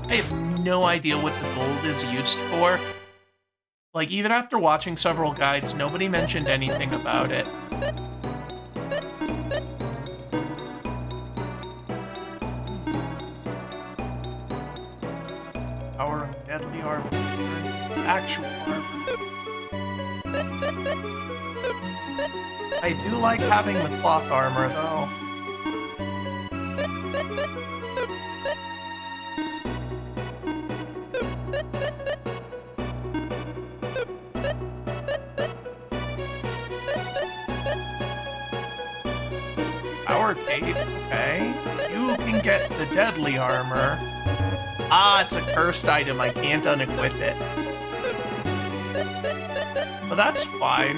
I have no idea what the gold is used for. Like, even after watching several guides, nobody mentioned anything about it. Power of deadly armor. Actual armor. I do like having the cloth armor, though. Power gate, okay. You can get the deadly armor. Ah, it's a cursed item. I can't unequip it. that's fine.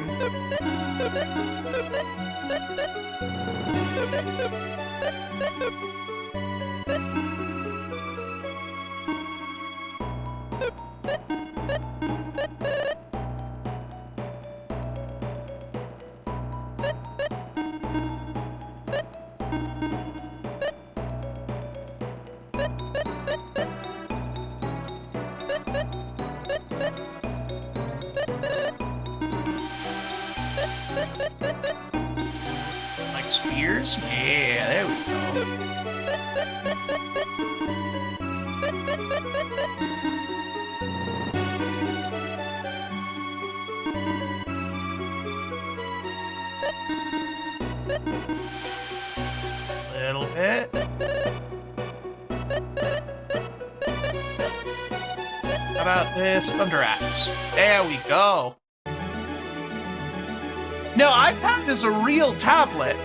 Like spears? Yeah, there we go. Little bit. How about this Thunder Axe? There we go. Now, iPad is a real tablet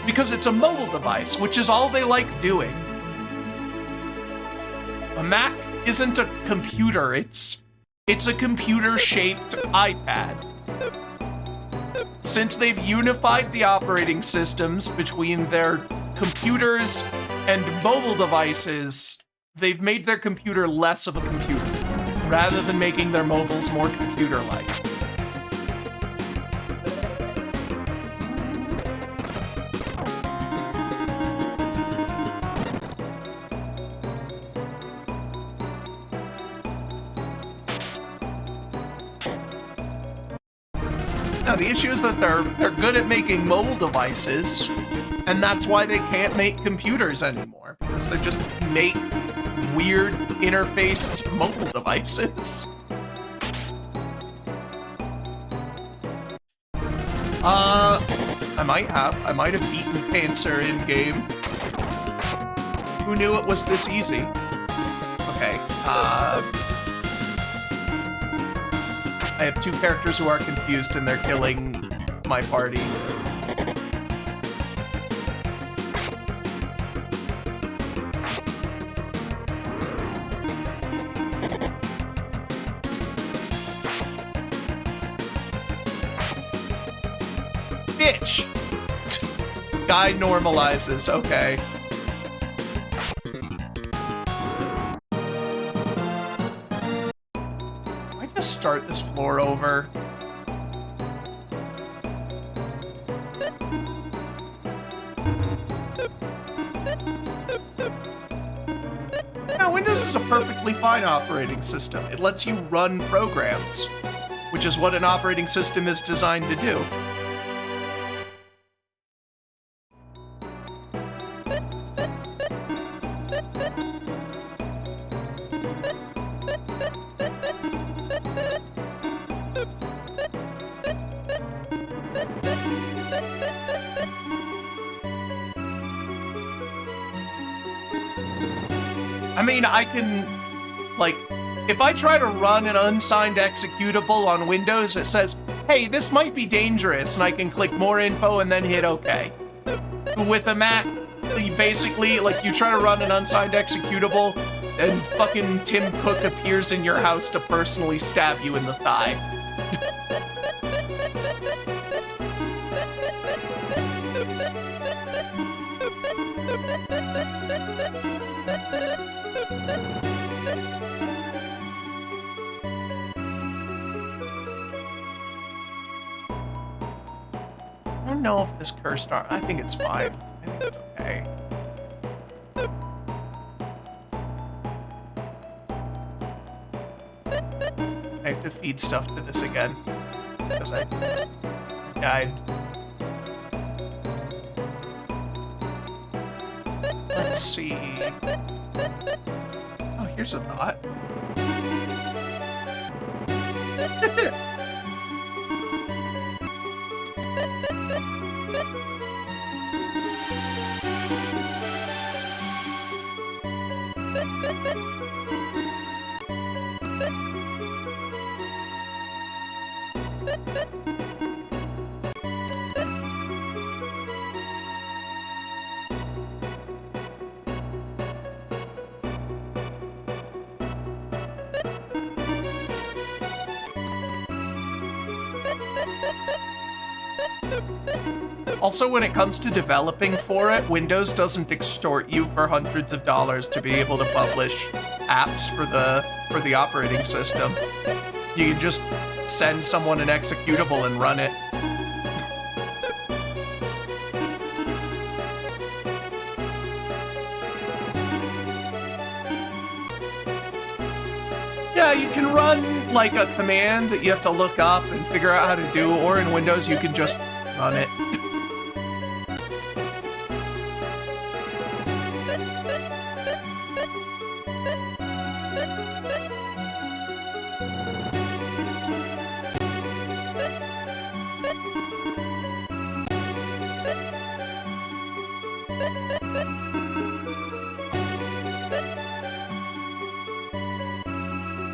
because it's a mobile device, which is all they like doing. A Mac isn't a computer, it's a computer-shaped iPad. Since they've unified the operating systems between their computers and mobile devices, they've made their computer less of a computer, rather than making their mobiles more computer-like. Now, the issue is that they're good at making mobile devices, and that's why they can't make computers anymore, because they just make weird interfaced mobile devices. I might have beaten cancer in game. Who knew it was this easy? Okay, I have two characters who are confused and they're killing my party. Bitch! Guy normalizes, okay. Start this floor over. Now, Windows is a perfectly fine operating system. It lets you run programs, which is what an operating system is designed to do. I mean, I can, like, if I try to run an unsigned executable on Windows, it says, hey, this might be dangerous, and I can click more info and then hit OK. With a Mac, you basically, like, you try to run an unsigned executable, and fucking Tim Cook appears in your house to personally stab you in the thigh. I don't know if this cursed art. I think it's fine. I think it's okay. I have to feed stuff to this again because I died. Let's see. Oh, here's a thought. Also, when it comes to developing for it, Windows doesn't extort you for hundreds of dollars to be able to publish apps for the operating system. You can just send someone an executable and run it. Yeah, you can run like a command that you have to look up and figure out how to do, or in Windows you can just run it.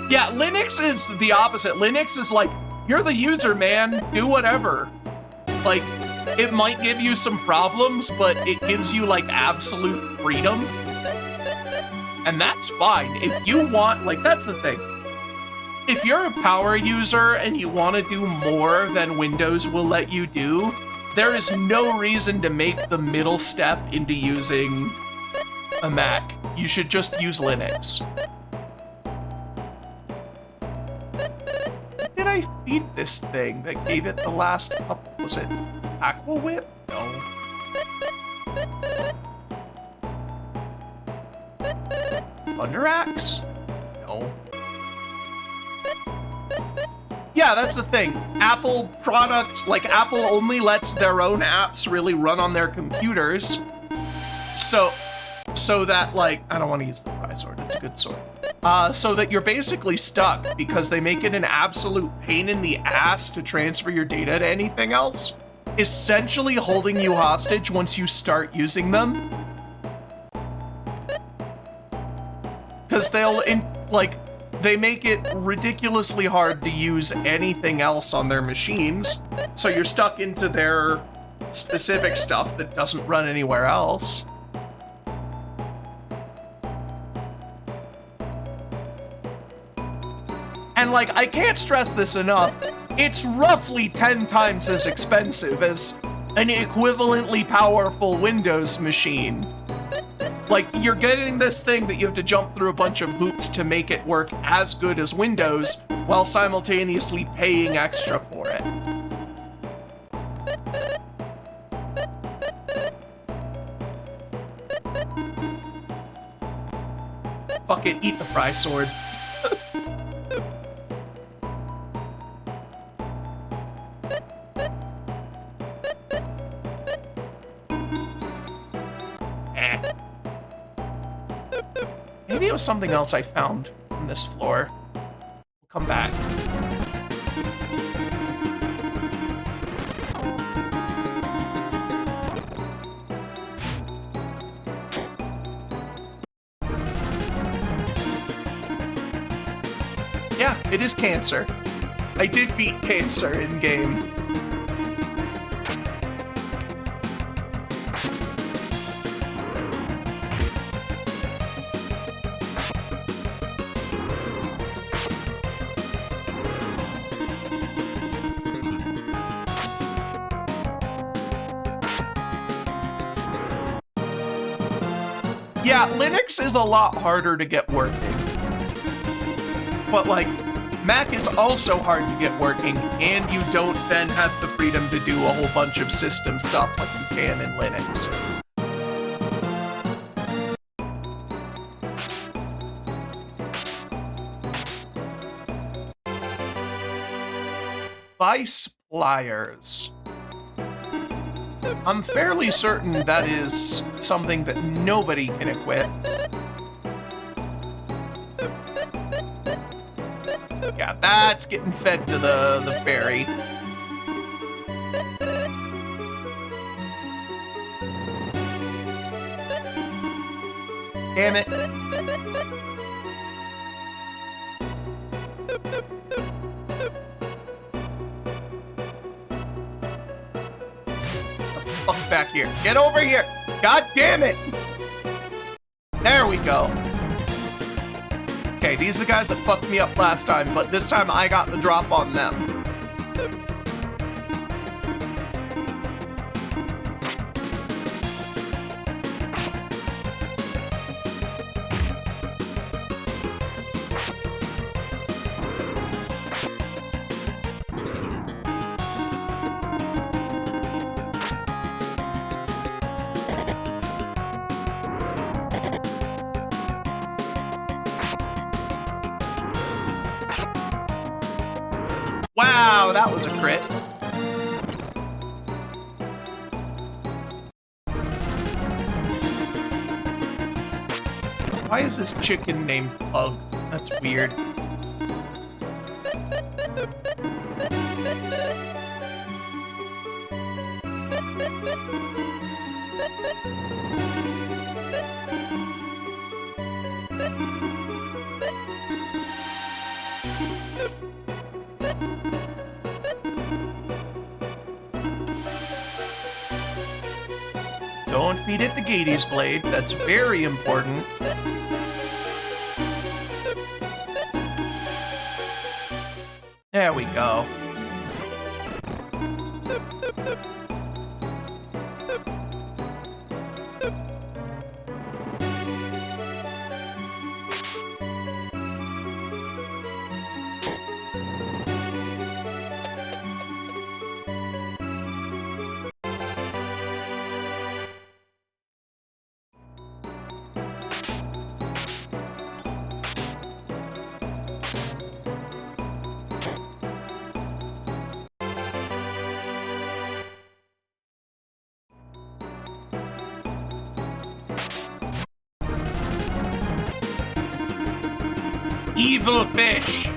Yeah, Linux is the opposite. Linux is like, you're the user, man. Do whatever. Like, it might give you some problems, but it gives you, like, absolute freedom. And that's fine. If you want, like, that's the thing. If you're a power user and you want to do more than Windows will let you do, there is no reason to make the middle step into using a Mac. You should just use Linux. Did I feed this thing that gave it the last couple? Was it Aqua Whip? No. Thunder Axe? No. Yeah, that's the thing. Apple products, like Apple only lets their own apps really run on their computers. So that, like, I don't want to use the pry sword, it's a good sword. So that you're basically stuck because they make it an absolute pain in the ass to transfer your data to anything else, essentially holding you hostage once you start using them. Because they make it ridiculously hard to use anything else on their machines, so you're stuck into their specific stuff that doesn't run anywhere else. And, like, I can't stress this enough, it's roughly 10 times as expensive as an equivalently powerful Windows machine. Like, you're getting this thing that you have to jump through a bunch of hoops to make it work as good as Windows, while simultaneously paying extra for it. Fuck it, eat the fry sword. Maybe it was something else I found on this floor. We'll come back. Yeah, it is cancer. I did beat cancer in game. Yeah, Linux is a lot harder to get working. But, like, Mac is also hard to get working, and you don't then have the freedom to do a whole bunch of system stuff like you can in Linux. Vice pliers. I'm fairly certain that is something that nobody can equip. Yeah, that's getting fed to the fairy. Damn it. Fuck back here. Get over here. God damn it. There we go. Okay, these are the guys that fucked me up last time, but this time I got the drop on them. Wow, that was a crit. Why is this chicken named Pug? That's weird. Don't feed it the Gady's blade. That's very important. There we go. Evil fish!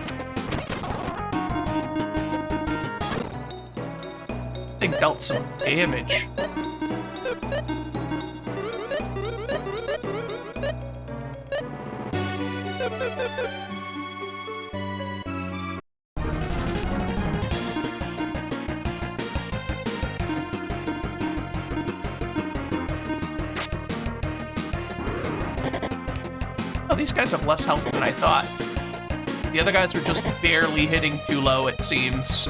They dealt some damage. Oh, these guys have less health than I thought. The other guys are just barely hitting too low, it seems.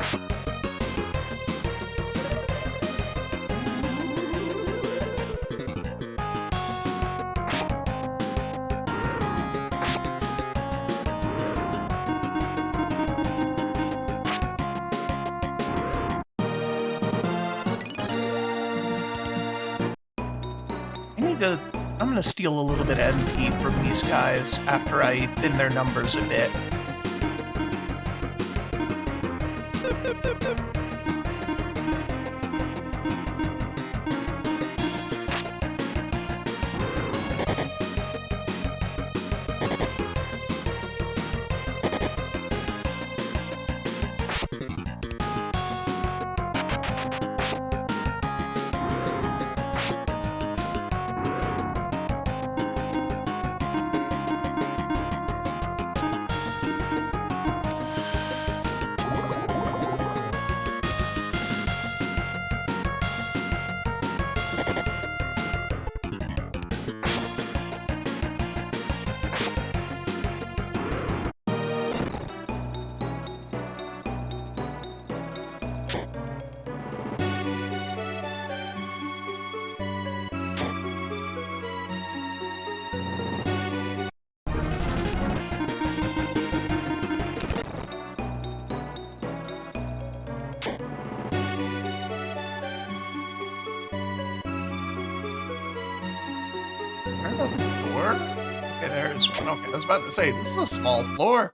I'm gonna steal a little bit of MP from these guys after I thin their numbers a bit. Okay, there's one. Okay, I was about to say, this is a small floor.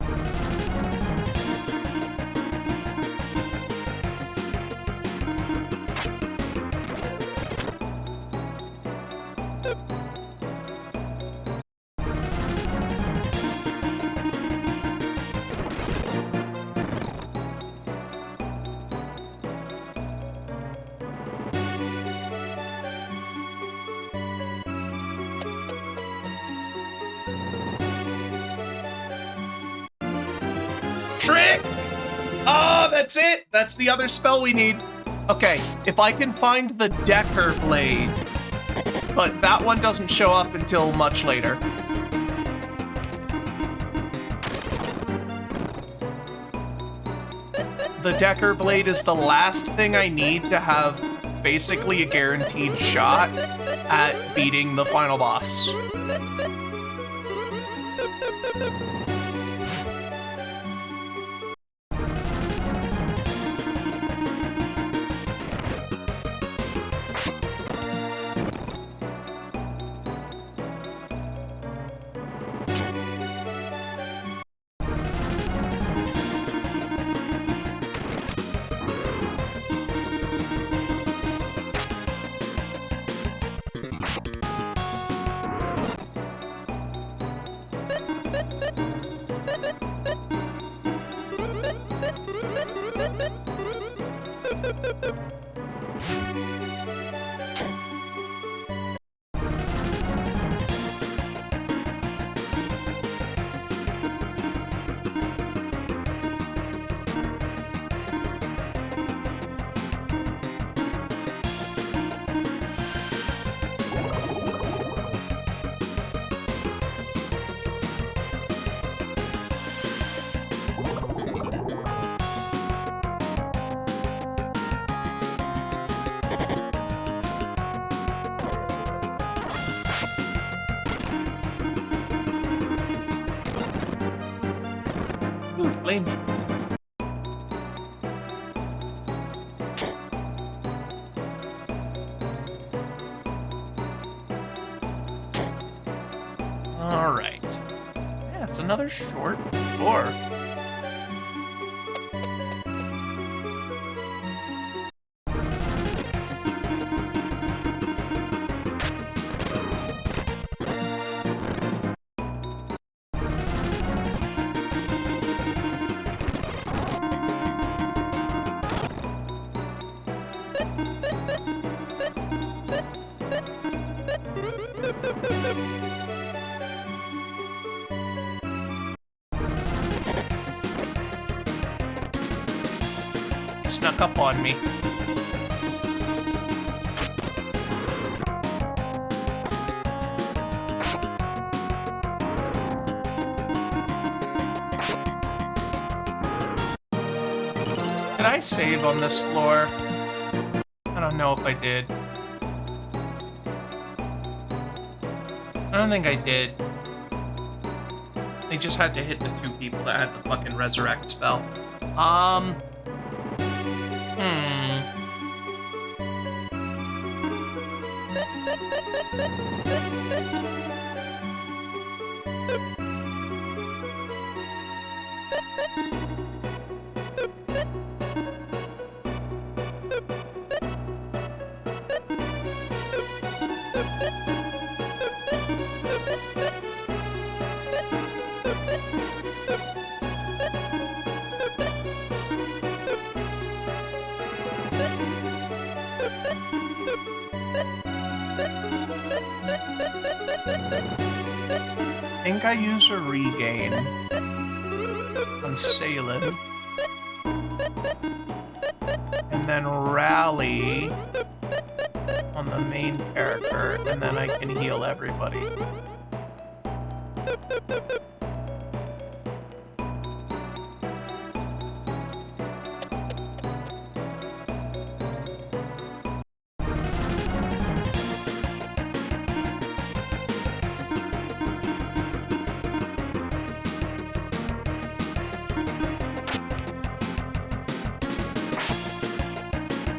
Trick! Oh, that's it! That's the other spell we need. Okay, if I can find the Decker Blade, but that one doesn't show up until much later. The Decker Blade is the last thing I need to have basically a guaranteed shot at beating the final boss. Ooh, flame. All right. Yeah, it's another short floor. It snuck up on me. Did I save on this floor? I don't know if I did. I don't think I did. They just had to hit the two people that had the fucking resurrect spell. I think I use a regain on Salem. And then rally on the main character, and then I can heal everybody.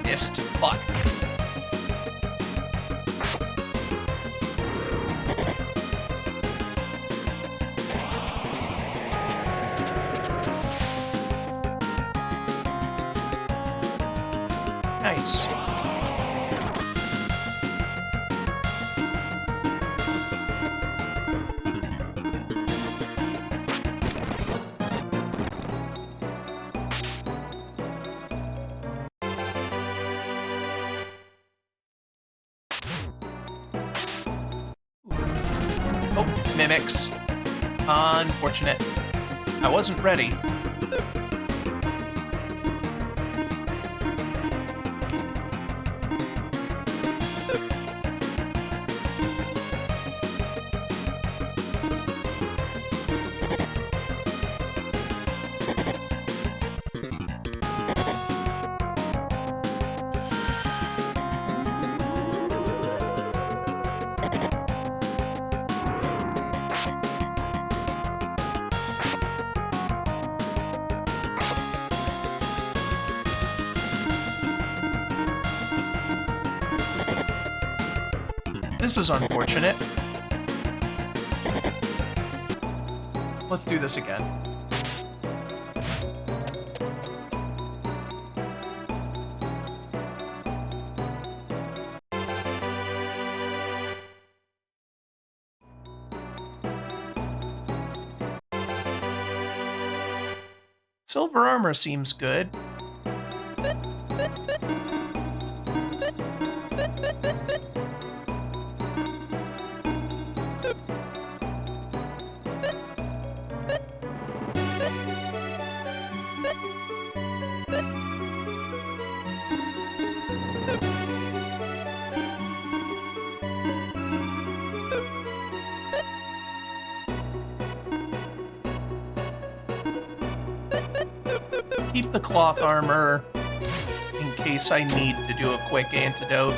Missed. Fuck. Nice. Oh, mimics. Unfortunate. I wasn't ready. This is unfortunate. Let's do this again. Silver armor seems good. Keep the cloth armor in case I need to do a quick antidote.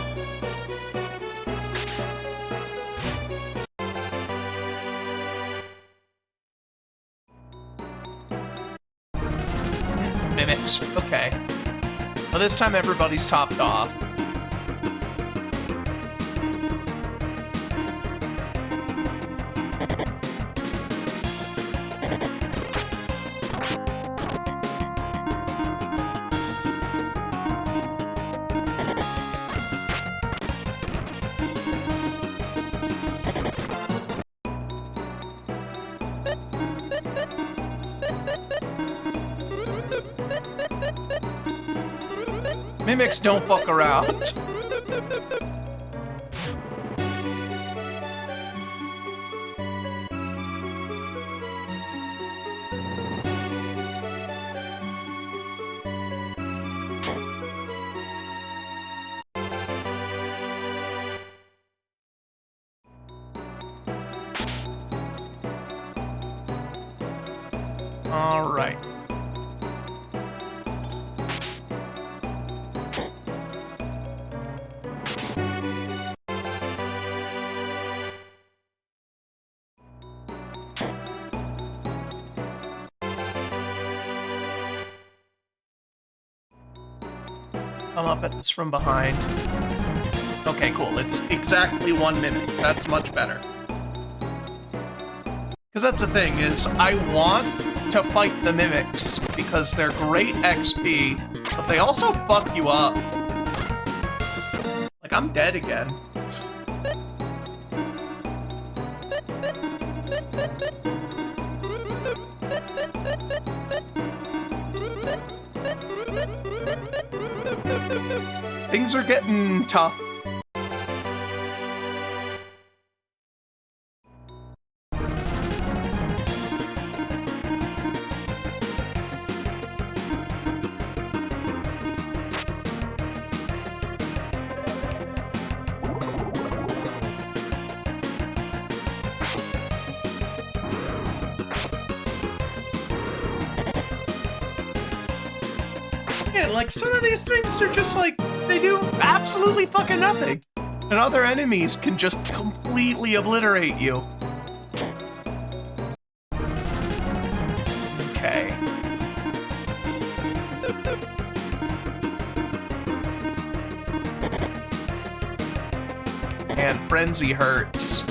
Mimics, okay. Well, this time everybody's topped off. Mimics don't fuck around. All right. Come up at this from behind. Okay, cool. It's exactly 1 minute. That's much better. Because that's the thing, is I want to fight the mimics because they're great XP, but they also fuck you up. Like, I'm dead again. Things are getting tough. And like some of these things are just like, they do absolutely fucking nothing. And other enemies can just completely obliterate you. Okay. And Frenzy hurts.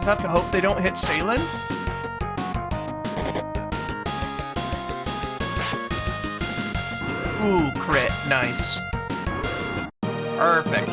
Have to hope they don't hit Salen. Ooh, crit. Nice. Perfect.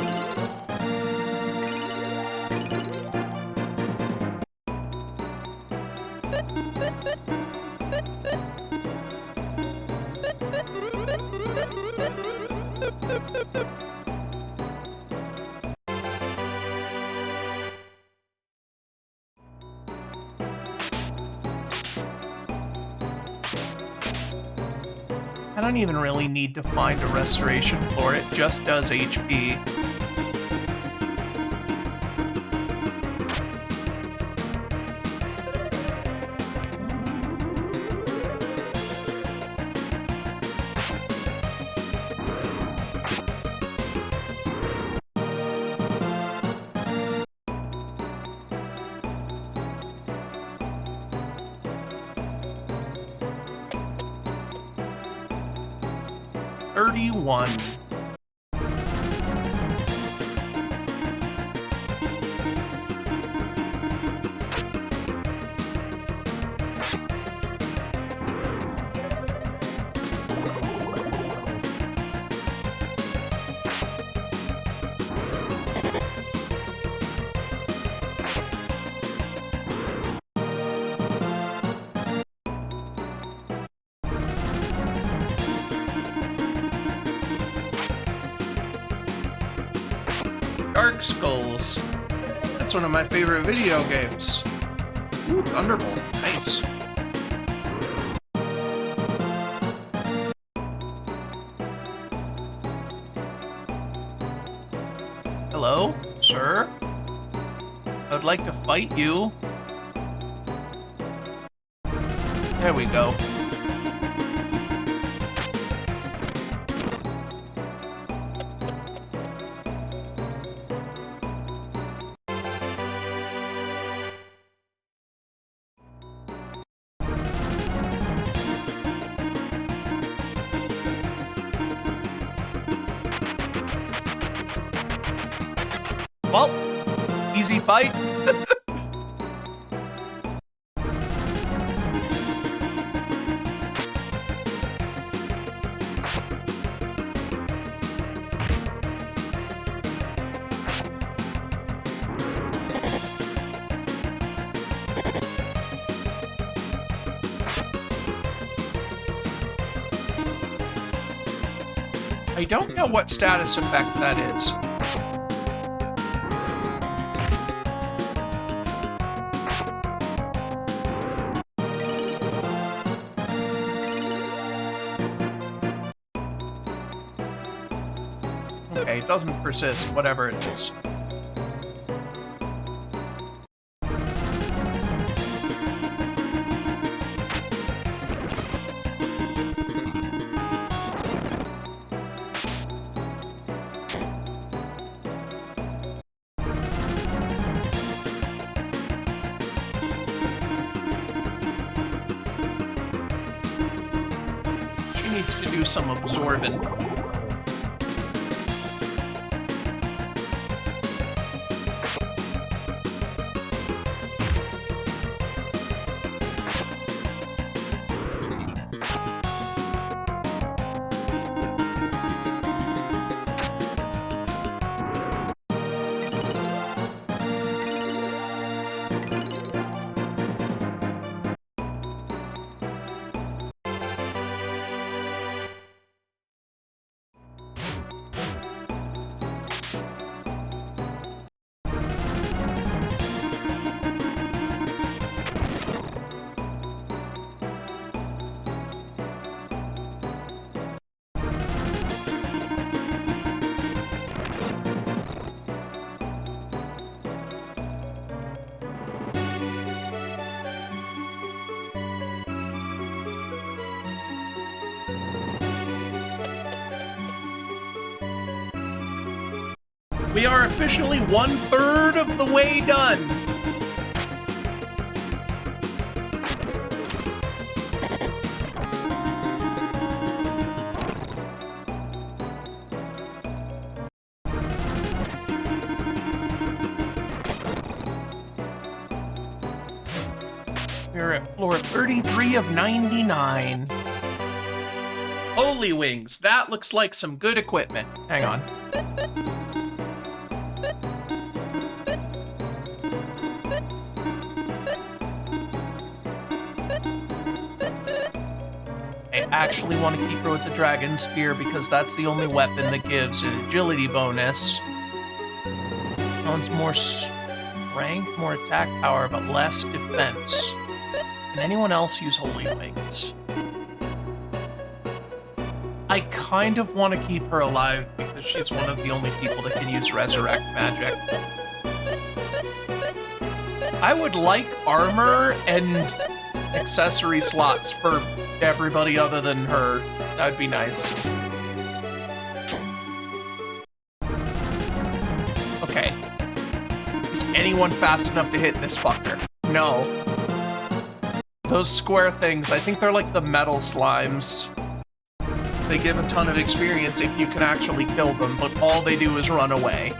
I don't even really need to find a restoration floor, it just does HP. Dark Skulls. That's one of my favorite video games. Ooh, Thunderbolt. Nice. Hello, sir? I would like to fight you. There we go. Well, easy fight. I don't know what status effect that is. Okay, it doesn't persist, whatever it is. She needs to do some absorbing. We are officially 1/3 of the way done. We're at floor 33 of 99. Holy wings, that looks like some good equipment. Hang on. I actually want to keep her with the Dragon Spear because that's the only weapon that gives an agility bonus. That one's more strength, more attack power, but less defense. Can anyone else use Holy Wings? I kind of want to keep her alive because she's one of the only people that can use Resurrect magic. I would like armor and accessory slots for everybody other than her. That'd be nice. Okay. Is anyone fast enough to hit this fucker? No. Those square things, I think they're like the metal slimes. They give a ton of experience if you can actually kill them, but all they do is run away.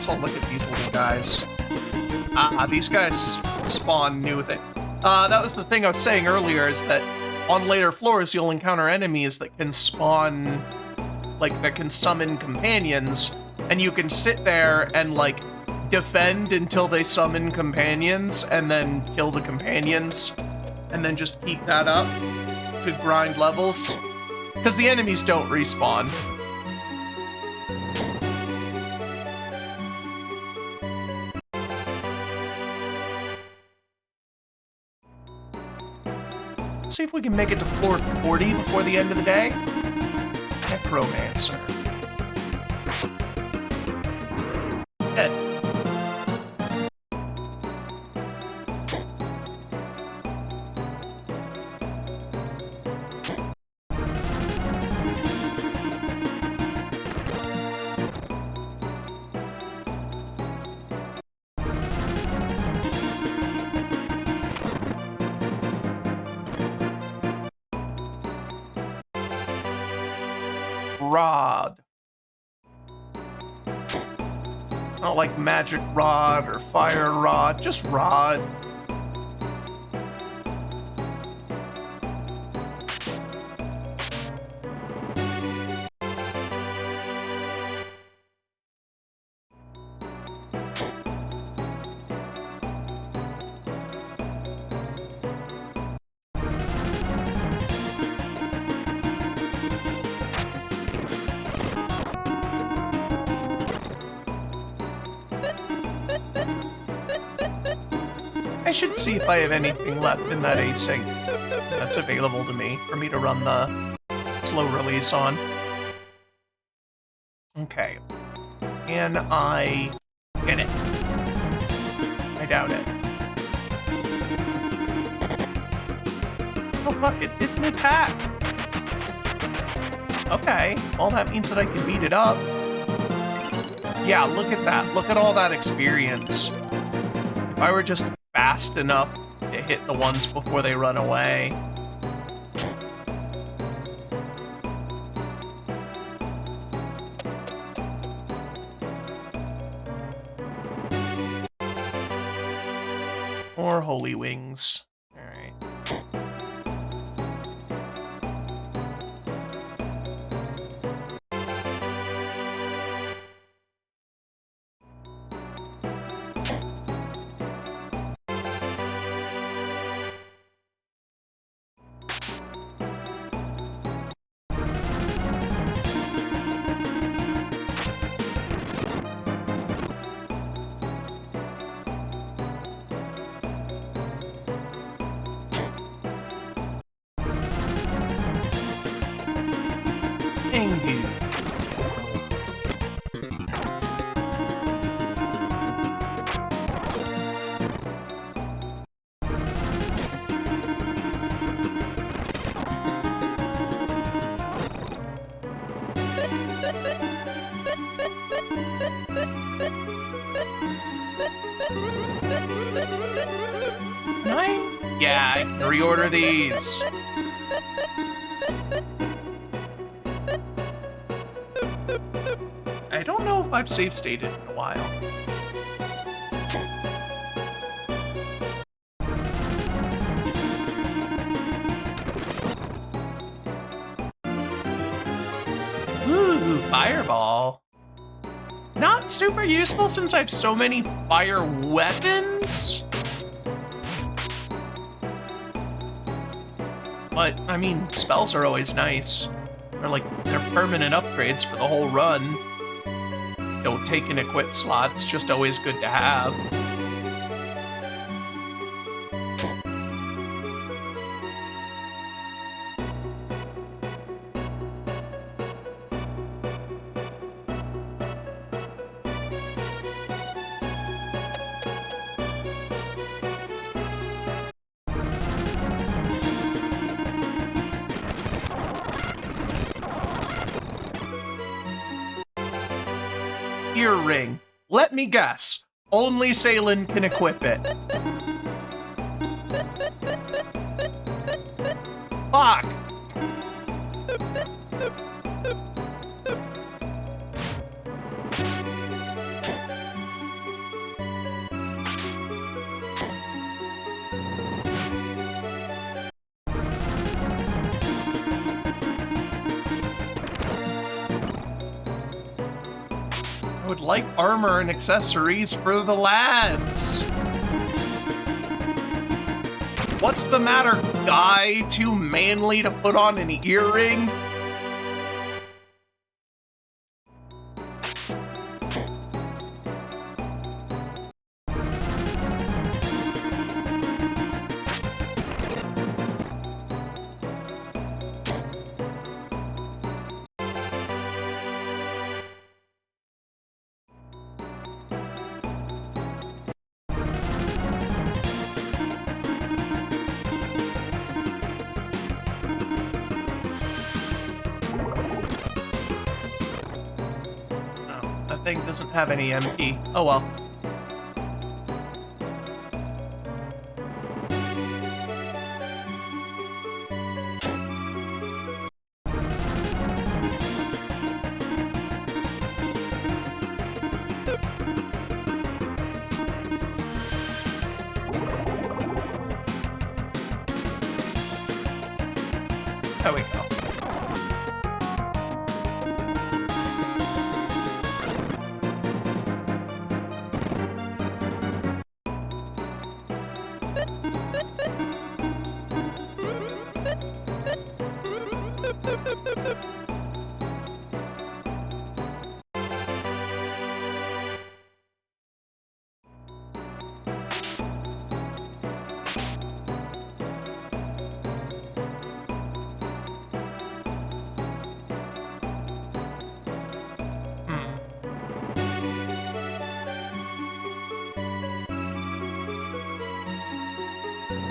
So look at these little guys. These guys spawn new things. That was the thing I was saying earlier, is that on later floors you'll encounter enemies that can spawn, like, that can summon companions, and you can sit there and, like, defend until they summon companions, and then kill the companions, and then just keep that up to grind levels. Because the enemies don't respawn. Let's see if we can make it to floor 40 before the end of the day. Necromancer. Dead. Rod. Not like magic rod or fire rod, just rod. I should see if I have anything left in that async that's available to me for me to run the slow release on. Okay. Can I get it? I doubt it. Oh fuck, it didn't attack! Okay, well that means that I can beat it up. Yeah, look at that. Look at all that experience. If I were just fast enough to hit the ones before they run away. Or holy wings. All right. Yeah, I can reorder these. I don't know if I've save stated in a while. Ooh, fireball. Not super useful since I have so many fire weapons. But, I mean, spells are always nice. They're permanent upgrades for the whole run. Don't take an equip slot, it's just always good to have. Earring. Let me guess. Only Salen can equip it. Fuck! I would like armor and accessories for the lads. What's the matter, guy? Too manly to put on an earring? That thing doesn't have any MP. Oh well. There we go.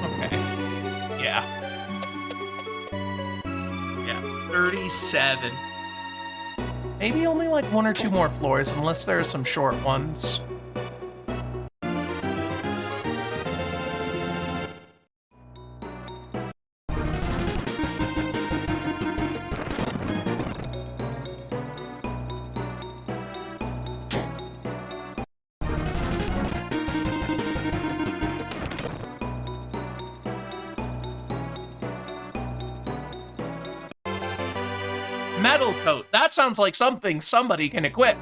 Okay. Yeah. Yeah, 37. Maybe only like 1 or 2 more floors, unless there are some short ones. Metal coat. That sounds like something somebody can equip.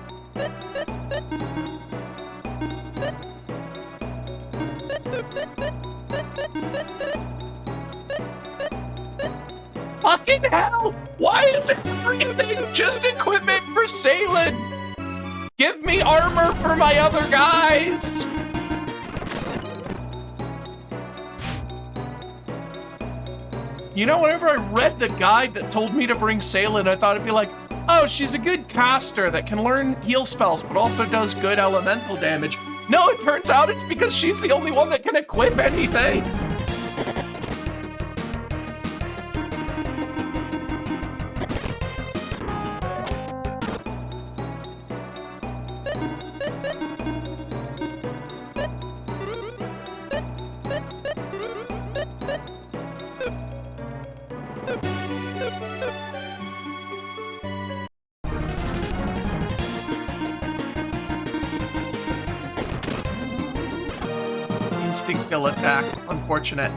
Fucking hell! Why is everything just equipment for sailing? Give me armor for my other guys! You know, whenever I read the guide that told me to bring Salen, I thought it'd be like, oh, she's a good caster that can learn heal spells, but also does good elemental damage. No, it turns out it's because she's the only one that can equip anything. Instinct kill attack. Unfortunate.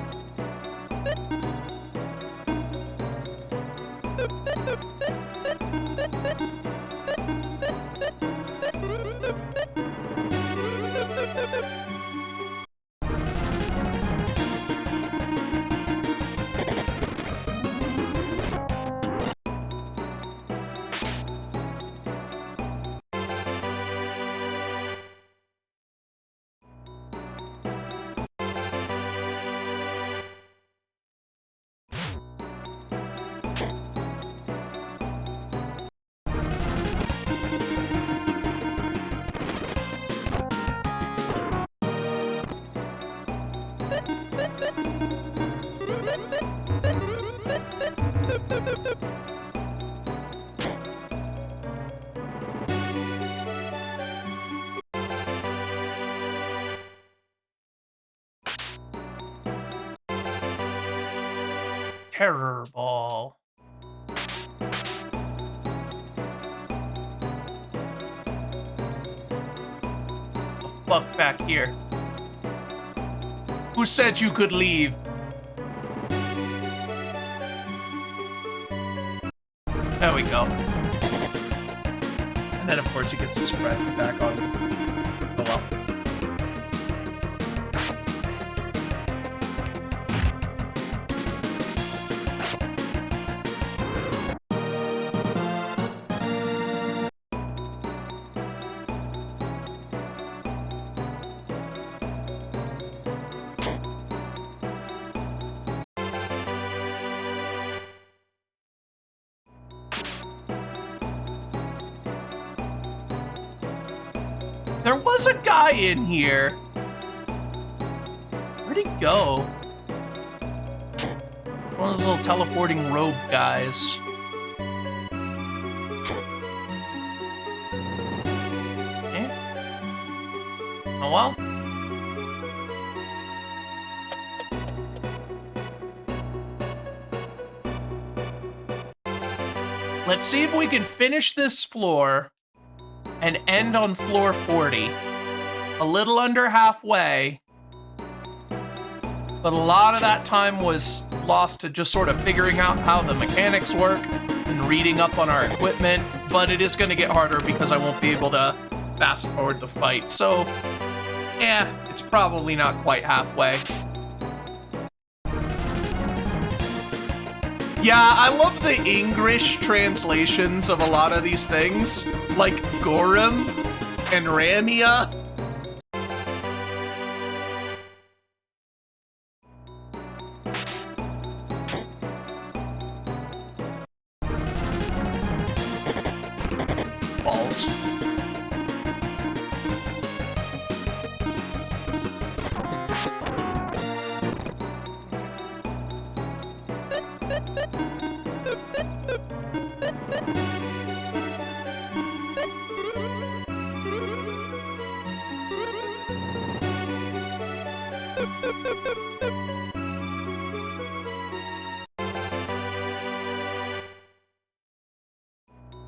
Terror ball. The fuck back here? Who said you could leave? There we go. And then of course he gets a surprise attack on me. Oh well. There was a guy in here. Where'd he go? One of those little teleporting robe guys. Let's see if we can finish this floor and end on floor 40. A little under halfway. But a lot of that time was lost to just sort of figuring out how the mechanics work and reading up on our equipment. But it is going to get harder because I won't be able to fast forward the fight. So, yeah, it's probably not quite halfway. Yeah, I love the English translations of a lot of these things, like Gorum and Ramia. Balls.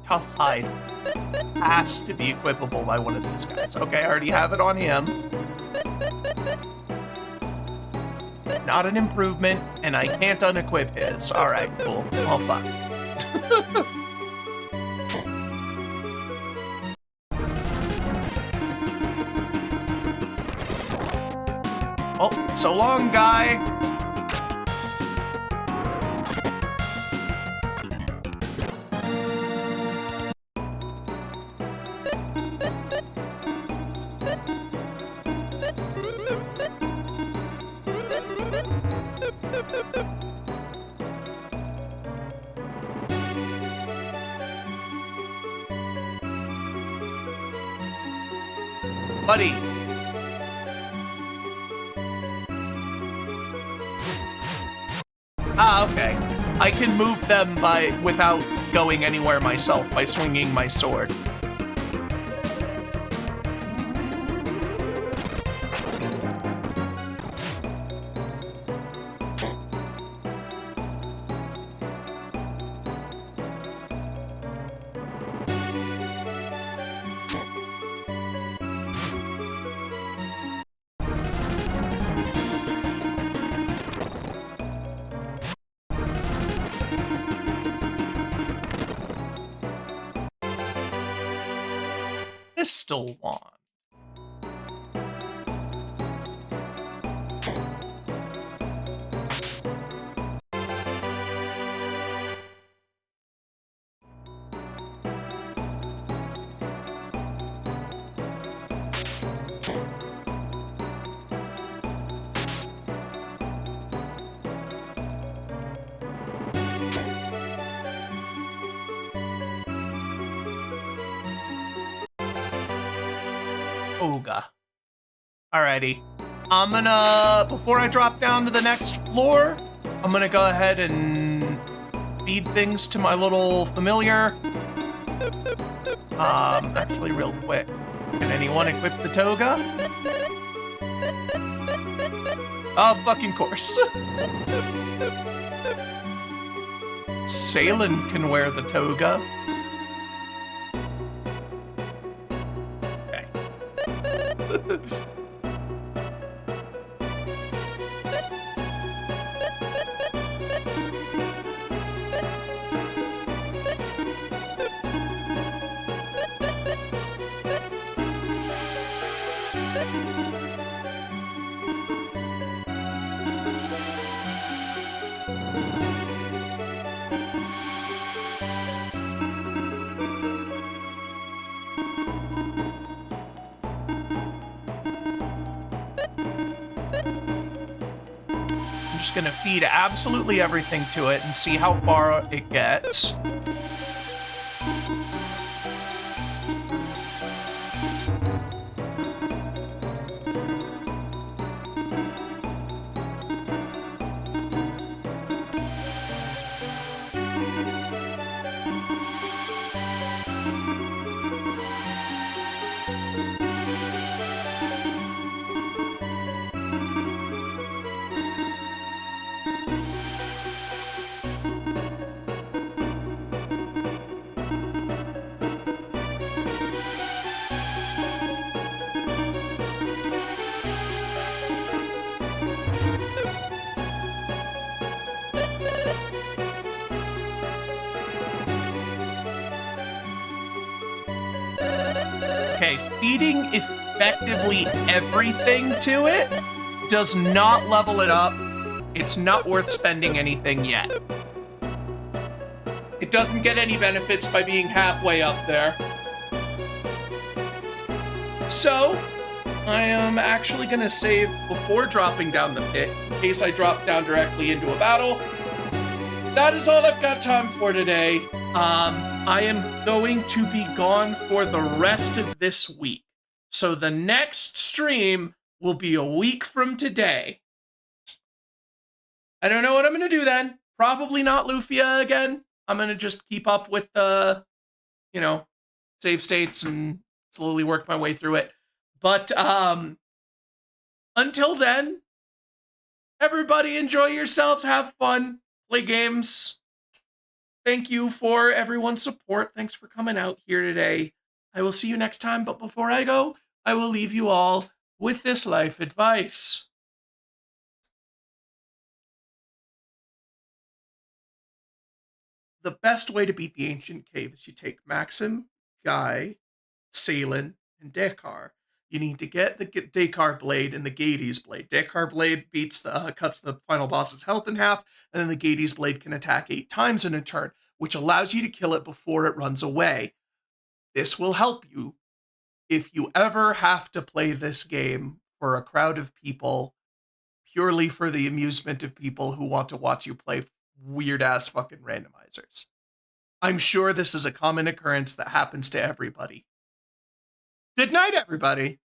Tough hide. Has to be equipable by one of these guys. Okay, I already have it on him. Not an improvement, and I can't unequip his. Alright, cool. Well, fuck. Oh, so long, guy. Buddy. Ah, okay. I can move them without going anywhere myself by swinging my sword. Pistol wand. Ooga. Alrighty. I'm gonna, before I drop down to the next floor, I'm gonna go ahead and feed things to my little familiar. Actually real quick. Can anyone equip the toga? Of fucking course. Salen can wear the toga. Gonna feed absolutely everything to it and see how far it gets. Okay, feeding effectively everything to it does not level it up. It's not worth spending anything yet. It doesn't get any benefits by being halfway up there. So, I am actually going to save before dropping down the pit, in case I drop down directly into a battle. That is all I've got time for today. I am going to be gone for the rest of this week. So the next stream will be a week from today. I don't know what I'm going to do then. Probably not Lufia again. I'm going to just keep up with the, save states and slowly work my way through it. But until then, everybody enjoy yourselves, have fun, play games. Thank you for everyone's support. Thanks for coming out here today. I will see you next time, but before I go, I will leave you all with this life advice. The best way to beat the ancient cave is you take Maxim, Guy, Salen, and Dekar. You need to get the Dekar blade and the Gades blade. Dekar blade cuts the final boss's health in half, and then the Gades blade can attack 8 times in a turn, which allows you to kill it before it runs away. This will help you if you ever have to play this game for a crowd of people, purely for the amusement of people who want to watch you play weird-ass fucking randomizers. I'm sure this is a common occurrence that happens to everybody. Good night, everybody.